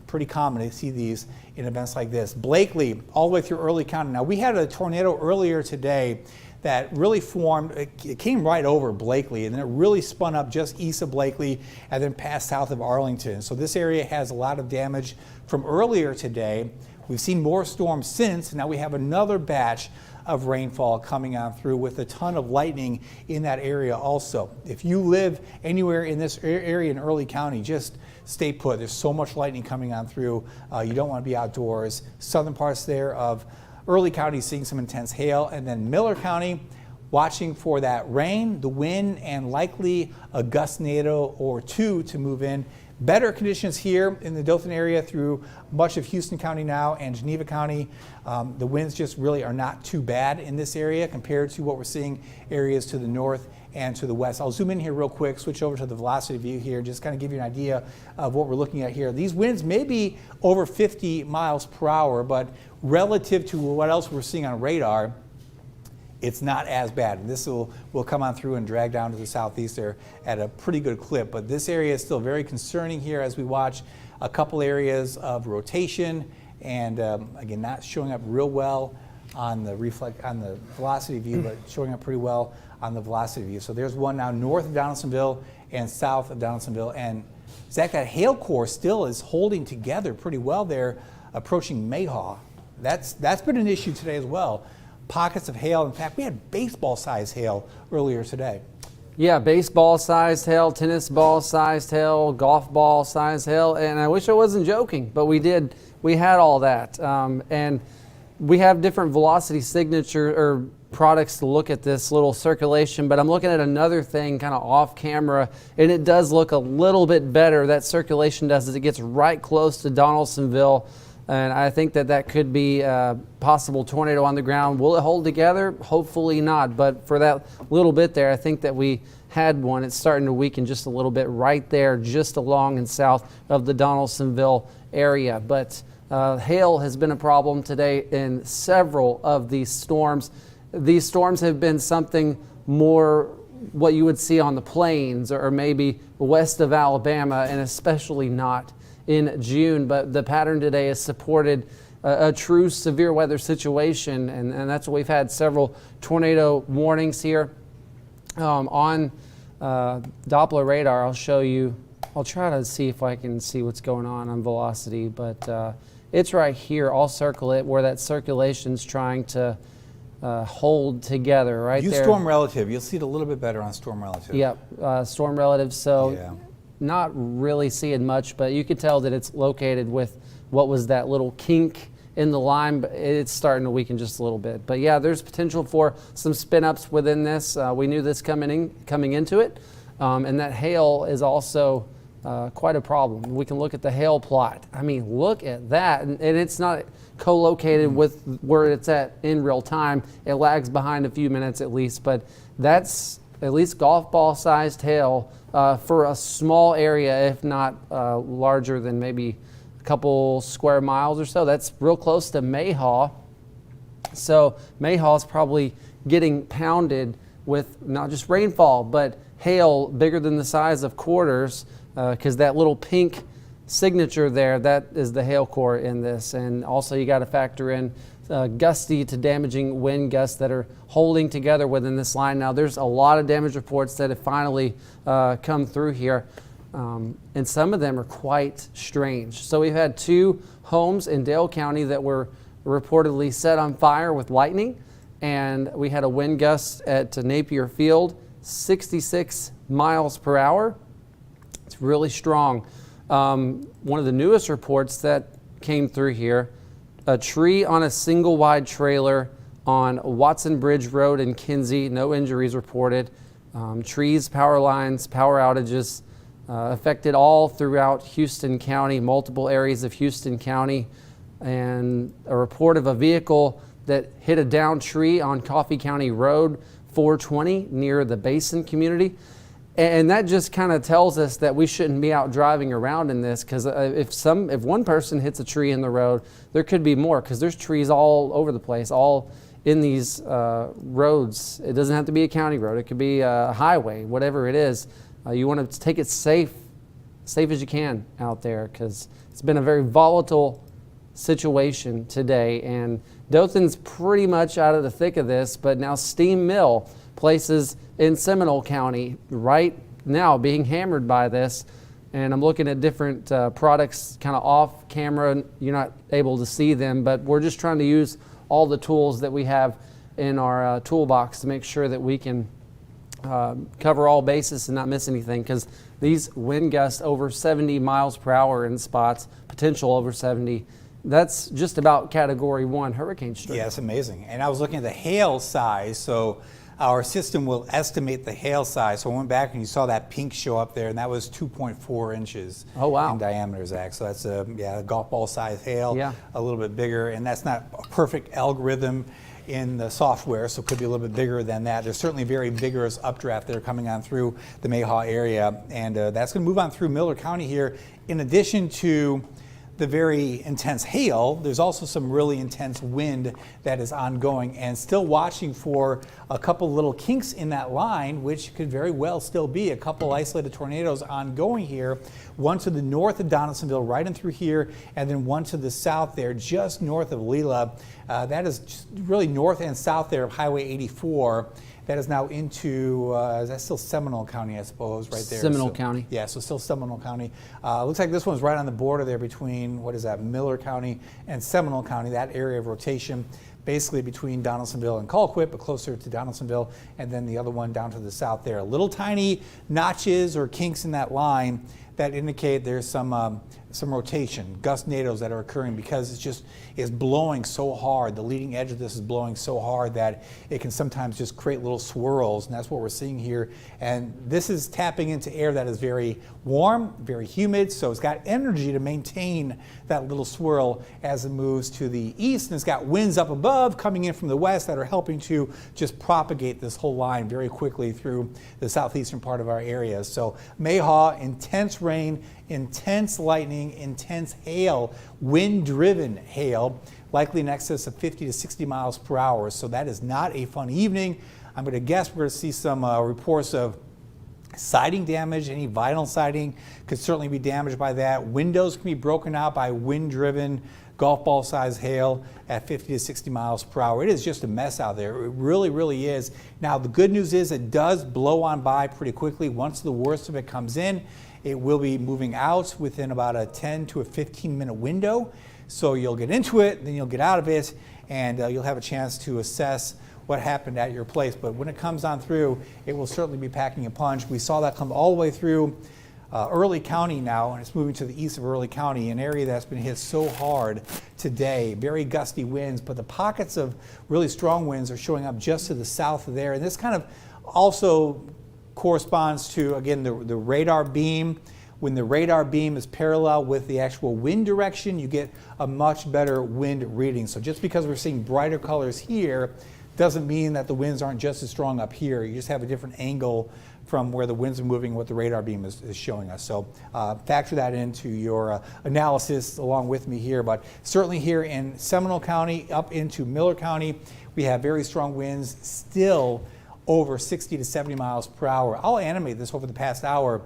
pretty common to see these in events like this. Blakely, all the way through Early County. Now, we had a tornado earlier today that really formed. It came right over Blakely, and then it really spun up just east of Blakely and then passed south of Arlington. So this area has a lot of damage from earlier today. We've seen more storms since, and now we have another batch of rainfall coming on through with a ton of lightning in that area also. If you live anywhere in this area in Early County, just stay put. There's so much lightning coming on through. You don't want to be outdoors. Southern parts there of Early County seeing some intense hail, and then Miller County watching for that rain, the wind, and likely a gust tornado or two to move in. Better conditions here in the Dothan area through much of Houston County now and Geneva County. The winds just really are not too bad in this area compared to what we're seeing areas to the north and to the west. I'll zoom in here real quick, switch over to the velocity view here, just kind of give you an idea of what we're looking at here. These winds may be over 50 miles per hour, but relative to what else we're seeing on radar, it's not as bad. And this will come on through and drag down to the southeast there at a pretty good clip. But this area is still very concerning here as we watch a couple areas of rotation and again, not showing up real well on the velocity view, but showing up pretty well on the velocity view. So there's one now north of Donaldsonville and south of Donaldsonville. And Zach, that hail core still is holding together pretty well there, approaching Mayhaw. That's been an issue today as well. Pockets of hail. In fact, we had baseball-sized hail earlier today. Yeah, baseball-sized hail, tennis ball-sized hail, golf ball-sized hail, and I wish I wasn't joking, but we did. We had all that, and we have different velocity signature or products to look at this little circulation, but I'm looking at another thing kind of off camera, and it does look a little bit better. That circulation does as it gets right close to Donaldsonville. And I think that could be a possible tornado on the ground. Will it hold together? Hopefully not. But for that little bit there, I think that we had one. It's starting to weaken just a little bit right there, just along and south of the Donaldsonville area. But hail has been a problem today in several of these storms. These storms have been something more what you would see on the plains or maybe west of Alabama, and especially not in June, but the pattern today has supported a true severe weather situation, and that's what we've had several tornado warnings here. On Doppler radar, I'll show you, I'll try to see if I can see what's going on velocity, but it's right here. I'll circle it where that circulation's trying to hold together right there. Use storm relative. You'll see it a little bit better on storm relative. Yep, storm relative. So. Yeah. Not really seeing much, but you could tell that it's located with what was that little kink in the line, but it's starting to weaken just a little bit. But yeah, there's potential for some spin-ups within this. We knew this coming into it, and that hail is also quite a problem. We can look at the hail plot. I mean, look at that, and it's not co-located with where it's at in real time. It lags behind a few minutes at least, but that's at least golf ball-sized hail for a small area, if not larger than maybe a couple square miles or so. That's real close to Mayhaw. So Mayhaw is probably getting pounded with not just rainfall, but hail bigger than the size of quarters, because that little pink signature there, that is the hail core in this. And also you got to factor in gusty to damaging wind gusts that are holding together within this line. Now there's a lot of damage reports that have finally come through here, and some of them are quite strange. So we've had 2 homes in Dale County that were reportedly set on fire with lightning, and we had a wind gust at Napier Field, 66 miles per hour. It's really strong. One of the newest reports that came through here, a tree on a single wide trailer on Watson Bridge Road in Kinsey, no injuries reported. Trees, power lines, power outages affected all throughout Houston County, multiple areas of Houston County, and a report of a vehicle that hit a downed tree on Coffee County Road 420 near the Basin community. And that just kind of tells us that we shouldn't be out driving around in this, because if one person hits a tree in the road, there could be more, because there's trees all over the place, all in these roads. It doesn't have to be a county road. It could be a highway, whatever it is. You want to take it safe as you can out there, because it's been a very volatile situation today, and Dothan's pretty much out of the thick of this, but now Steam Mill, places in Seminole County right now being hammered by this. And I'm looking at different products kind of off camera. You're not able to see them, but we're just trying to use all the tools that we have in our toolbox to make sure that we can cover all bases and not miss anything, because these wind gusts over 70 miles per hour in spots, potential over 70, that's just about Category 1 hurricane strength. Yeah, it's amazing. And I was looking at the hail size, so our system will estimate the hail size. So I went back and you saw that pink show up there, and that was 2.4 inches in diameter, Zach. So that's a golf ball size hail, a little bit bigger, and that's not a perfect algorithm in the software, so it could be a little bit bigger than that. There's certainly very vigorous updraft that are coming on through the Mayhaw area, and that's going to move on through Miller County here. In addition to the very intense hail, there's also some really intense wind that is ongoing, and still watching for a couple little kinks in that line, which could very well still be a couple isolated tornadoes ongoing here. One to the north of Donaldsonville, right in through here, and then one to the south there, just north of Leela. That is just really north and south there of Highway 84. That is now into, that's still Seminole County, I suppose, right there. Seminole County. Yeah, so still Seminole County. Looks like this one's right on the border there between, what is that, Miller County and Seminole County, that area of rotation, basically between Donaldsonville and Colquitt, but closer to Donaldsonville, and then the other one down to the south there. Little tiny notches or kinks in that line that indicate there's some rotation, gust nados that are occurring, because it's just is blowing so hard. The leading edge of this is blowing so hard that it can sometimes just create little swirls, and that's what we're seeing here. And this is tapping into air that is very warm, very humid, so it's got energy to maintain that little swirl as it moves to the east, and it's got winds up above coming in from the west that are helping to just propagate this whole line very quickly through the southeastern part of our area. So Mayhaw, intense rain, intense lightning, intense hail, wind-driven hail, likely in excess of 50 to 60 miles per hour. So that is not a fun evening. I'm going to guess we're going to see some reports of siding damage. Any vinyl siding could certainly be damaged by that. Windows can be broken out by wind-driven golf ball size hail at 50 to 60 miles per hour. It is just a mess out there. It really, really is. Now, the good news is it does blow on by pretty quickly. Once the worst of it comes in, it will be moving out within about a 10 to a 15-minute window. So you'll get into it, then you'll get out of it, and you'll have a chance to assess what happened at your place. But when it comes on through, it will certainly be packing a punch. We saw that come all the way through Early County now, and it's moving to the east of Early County, an area that's been hit so hard today. Very gusty winds, but the pockets of really strong winds are showing up just to the south of there. And this kind of also corresponds to, again, the radar beam. When the radar beam is parallel with the actual wind direction, you get a much better wind reading. So just because we're seeing brighter colors here doesn't mean that the winds aren't just as strong up here. You just have a different angle from where the winds are moving, what the radar beam is showing us. So factor that into your analysis along with me here. But certainly here in Seminole County up into Miller County, we have very strong winds still over 60 to 70 miles per hour. I'll animate this over the past hour.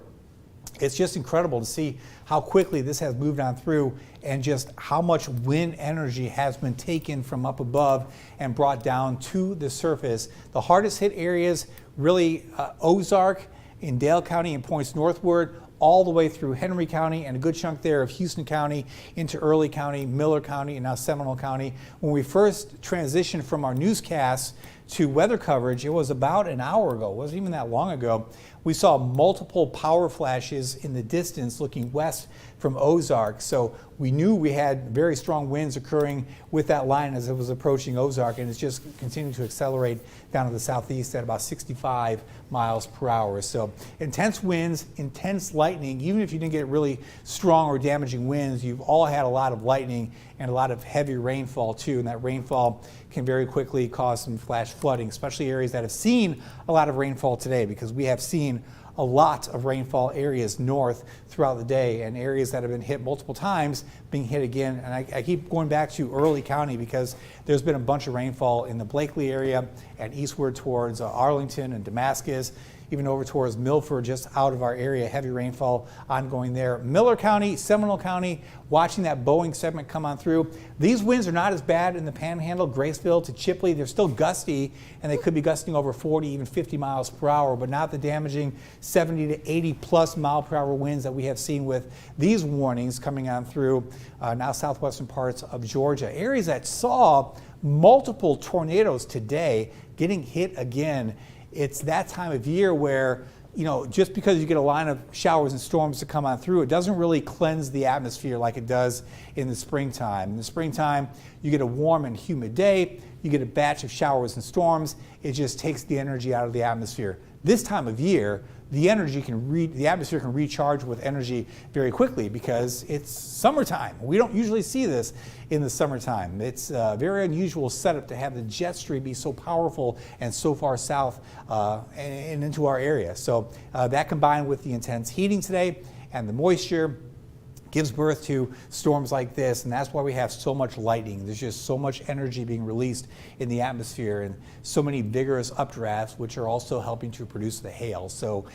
It's just incredible to see how quickly this has moved on through, and just how much wind energy has been taken from up above and brought down to the surface. The hardest hit areas, really Ozark in Dale County and points northward, all the way through Henry County and a good chunk there of Houston County into Early County, Miller County, and now Seminole County. When we first transitioned from our newscasts to weather coverage, it was about an hour ago. It wasn't even that long ago. We saw multiple power flashes in the distance looking west from Ozark. So we knew we had very strong winds occurring with that line as it was approaching Ozark, and it's just continuing to accelerate down to the southeast at about 65 miles per hour. So intense winds, intense lightning. Even if you didn't get really strong or damaging winds, you've all had a lot of lightning and a lot of heavy rainfall too, and that rainfall can very quickly cause some flash flooding, especially areas that have seen a lot of rainfall today, because we have seen a lot of rainfall areas north throughout the day, and areas that have been hit multiple times being hit again. And I keep going back to Early County because there's been a bunch of rainfall in the Blakely area and eastward towards Arlington and Damascus. even over towards Milford, just out of our area. Heavy rainfall ongoing there. Miller County, Seminole County, watching that Boeing segment come on through. These winds are not as bad in the Panhandle, Graceville to Chipley. They're still gusty, and they could be gusting over 40, even 50 miles per hour, but not the damaging 70 to 80 plus mile per hour winds that we have seen with these warnings coming on through now southwestern parts of Georgia. Areas that saw multiple tornadoes today getting hit again. It's that time of year where, you know, just because you get a line of showers and storms to come on through, it doesn't really cleanse the atmosphere like it does in the springtime. In the springtime, you get a warm and humid day, you get a batch of showers and storms, it just takes the energy out of the atmosphere. This time of year, the atmosphere can recharge with energy very quickly because it's summertime. We don't usually see this in the summertime. It's a very unusual setup to have the jet stream be so powerful and so far south and into our area. So that combined with the intense heating today and the moisture gives birth to storms like this, and that's why we have so much lightning. There's just so much energy being released in the atmosphere and so many vigorous updrafts, which are also helping to produce the hail. So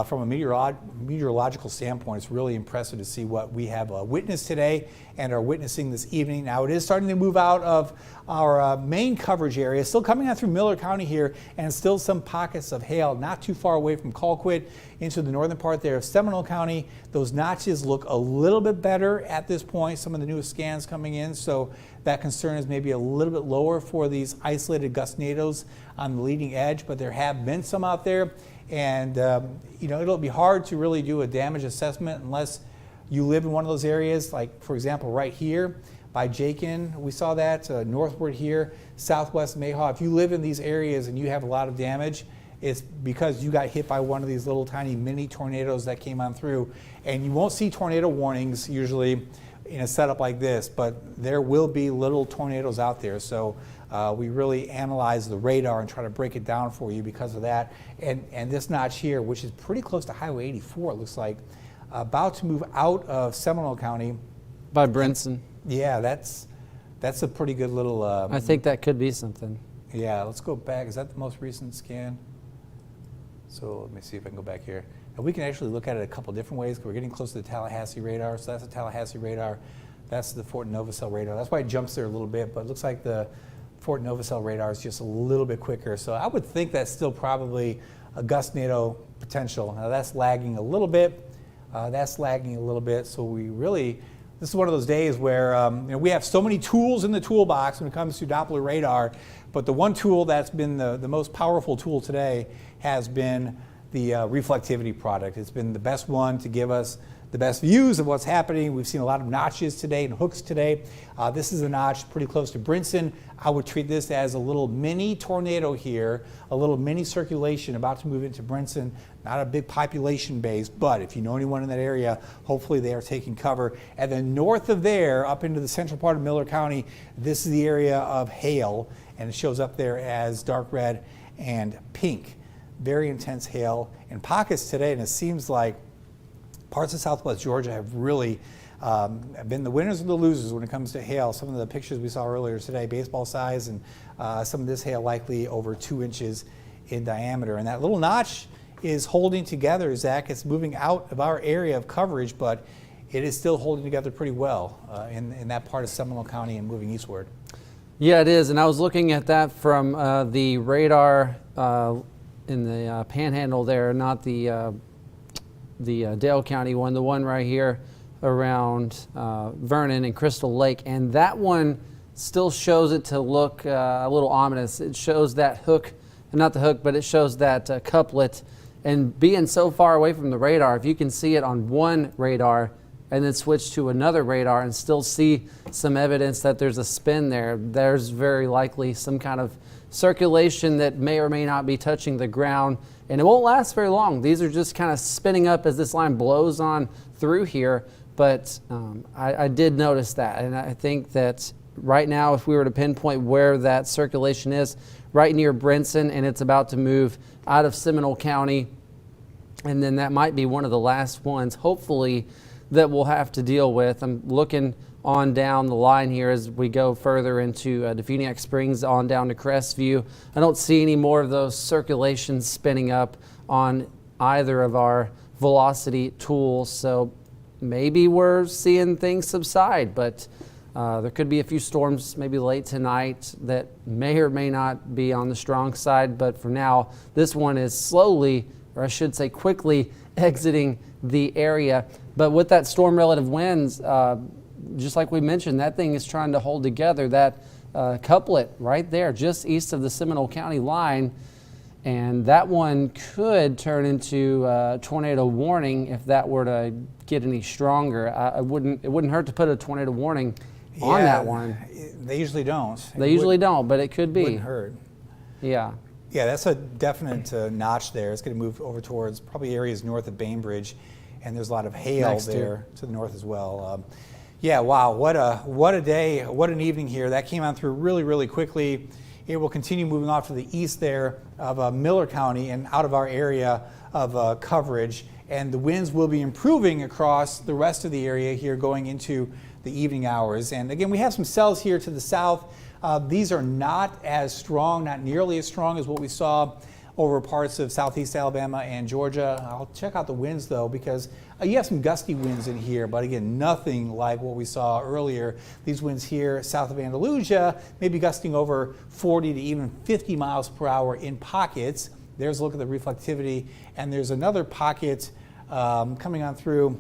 from a meteorological standpoint, it's really impressive to see what we have witnessed today and are witnessing this evening. Now it is starting to move out of our main coverage area, still coming out through Miller County here, and still some pockets of hail not too far away from Colquitt into the northern part there of Seminole County. Those notches look a little bit better at this point, some of the newest scans coming in, so that concern is maybe a little bit lower for these isolated gustnadoes on the leading edge, but there have been some out there, and you know, it'll be hard to really do a damage assessment unless you live in one of those areas, like for example right here by Jakin, we saw that northward here, southwest Mayhaw. If you live in these areas and you have a lot of damage, it's because you got hit by one of these little tiny mini tornadoes that came on through. And you won't see tornado warnings usually in a setup like this, but there will be little tornadoes out there. So we really analyze the radar and try to break it down for you because of that. And this notch here, which is pretty close to Highway 84, it looks like, about to move out of Seminole County. By Brinson. Yeah, that's a pretty good little... I think that could be something. Yeah, let's go back. Is that the most recent scan? So let me see if I can go back here. And we can actually look at it a couple different ways because we're getting close to the Tallahassee radar. So that's the Tallahassee radar. That's the Fort Novacell radar. That's why it jumps there a little bit, but it looks like the Fort Novacell radar is just a little bit quicker. So I would think that's still probably a gustnado potential. Now that's lagging a little bit. So we really, this is one of those days where you know, we have so many tools in the toolbox when it comes to Doppler radar, but the one tool that's been the most powerful tool today has been the reflectivity product. It's been the best one to give us the best views of what's happening. We've seen a lot of notches today and hooks today. This is a notch pretty close to Brinson. I would treat this as a little mini tornado here, a little mini circulation about to move into Brinson. Not a big population base, but if you know anyone in that area, hopefully they are taking cover. And then north of there, up into the central part of Miller County, this is the area of hail, and it shows up there as dark red and pink. Very intense hail in pockets today, and it seems like parts of southwest Georgia have really been the winners and the losers when it comes to hail. Some of the pictures we saw earlier today, baseball size, and some of this hail likely over 2 inches in diameter. And that little notch is holding together, Zach. It's moving out of our area of coverage, but it is still holding together pretty well in that part of Seminole County and moving eastward. Yeah, it is. And I was looking at that from the radar in the Panhandle there, not the Dale County one, the one right here around Vernon and Crystal Lake, and that one still shows it to look a little ominous. It shows that hook, not the hook, but it shows that couplet, and being so far away from the radar, if you can see it on one radar and then switch to another radar and still see some evidence that there's a spin there, there's very likely some kind of circulation that may or may not be touching the ground, and it won't last very long. These are just kind of spinning up as this line blows on through here, but I did notice that, and I think that right now, if we were to pinpoint where that circulation is, right near Brinson, and it's about to move out of Seminole County, and then that might be one of the last ones, hopefully, that we'll have to deal with. I'm looking on down the line here as we go further into Defuniak Springs on down to Crestview. I don't see any more of those circulations spinning up on either of our velocity tools. So maybe we're seeing things subside, but there could be a few storms maybe late tonight that may or may not be on the strong side. But for now, this one is slowly, or I should say quickly, exiting the area. But with that storm relative winds, just like we mentioned, that thing is trying to hold together. That couplet right there, just east of the Seminole County line. And that one could turn into a tornado warning if that were to get any stronger. It wouldn't hurt to put a tornado warning on that one. They usually don't. They usually don't, but it could be. Wouldn't hurt. Yeah. Yeah, that's a definite notch there. It's going to move over towards probably areas north of Bainbridge, and there's a lot of hail there to the north as well. Yeah, wow, what a day, what an evening here. That came on through really, really quickly. It will continue moving off to the east there of Miller County and out of our area of coverage. And the winds will be improving across the rest of the area here going into the evening hours. And again, we have some cells here to the south. These are not as strong, not nearly as strong as what we saw over parts of southeast Alabama and Georgia. I'll check out the winds though, because you have some gusty winds in here, but again, nothing like what we saw earlier. These winds here south of Andalusia may be gusting over 40 to even 50 miles per hour in pockets. There's a look at the reflectivity, and there's another pocket coming on through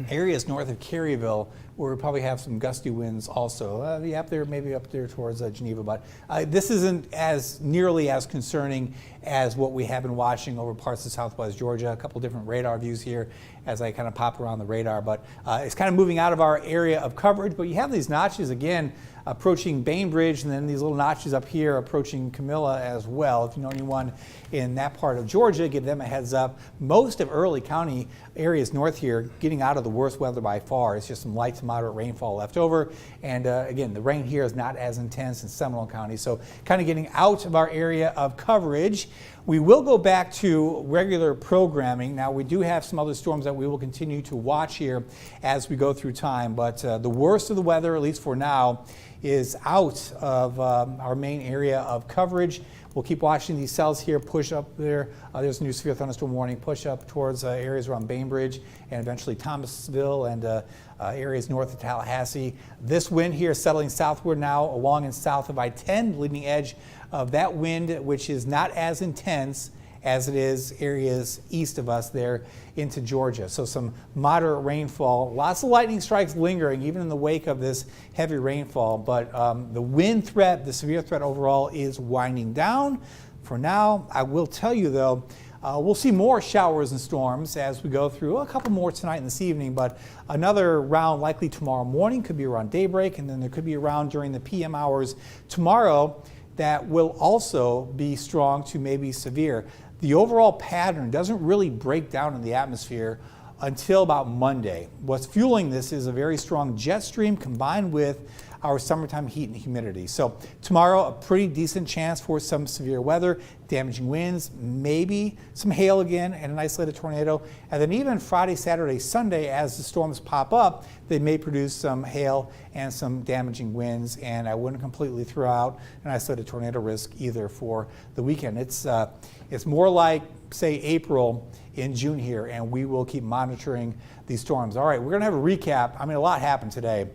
areas north of Caryville, where we probably have some gusty winds also. Yeah, up there, maybe up there towards Geneva, but this isn't as nearly as concerning as what we have been watching over parts of southwest Georgia. A couple different radar views here as I kind of pop around the radar, but it's kind of moving out of our area of coverage. But you have these notches again approaching Bainbridge, and then these little notches up here approaching Camilla as well. If you know anyone in that part of Georgia, give them a heads up. Most of Early County areas north here getting out of the worst weather by far. It's just some light to moderate rainfall left over, and again, the rain here is not as intense in Seminole County, so kind of getting out of our area of coverage. We will go back to regular programming. Now, we do have some other storms that we will continue to watch here as we go through time, but the worst of the weather, at least for now, is out of our main area of coverage. We'll keep watching these cells here push up there. There's a new severe thunderstorm warning, push up towards areas around Bainbridge and eventually Thomasville and areas north of Tallahassee. This wind here is settling southward now along and south of I-10, leading edge of that wind, which is not as intense as it is areas east of us there into Georgia. So some moderate rainfall, lots of lightning strikes lingering even in the wake of this heavy rainfall, but the wind threat, the severe threat overall is winding down. For now, I will tell you though, we'll see more showers and storms as we go through, a couple more tonight and this evening, but another round likely tomorrow morning, could be around daybreak, and then there could be a round during the PM hours tomorrow that will also be strong to maybe severe. The overall pattern doesn't really break down in the atmosphere until about Monday. What's fueling this is a very strong jet stream combined with our summertime heat and humidity. So tomorrow, a pretty decent chance for some severe weather, damaging winds, maybe some hail again, and an isolated tornado. And then even Friday, Saturday, Sunday, as the storms pop up, they may produce some hail and some damaging winds. And I wouldn't completely throw out an isolated tornado risk either for the weekend. It's more like, say, April in June here, and we will keep monitoring these storms. All right, we're going to have a recap. I mean, a lot happened today.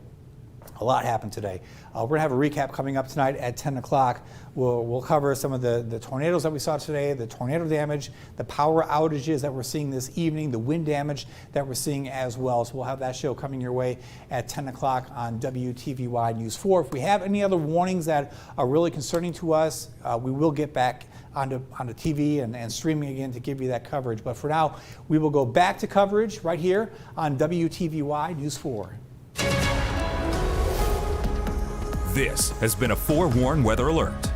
We're going to have a recap coming up tonight at 10 o'clock. We'll cover some of the tornadoes that we saw today, the tornado damage, the power outages that we're seeing this evening, the wind damage that we're seeing as well. So we'll have that show coming your way at 10 o'clock on WTVY News 4. If we have any other warnings that are really concerning to us, we will get back onto TV and streaming again to give you that coverage. But for now, we will go back to coverage right here on WTVY News 4. This has been a forewarned weather alert.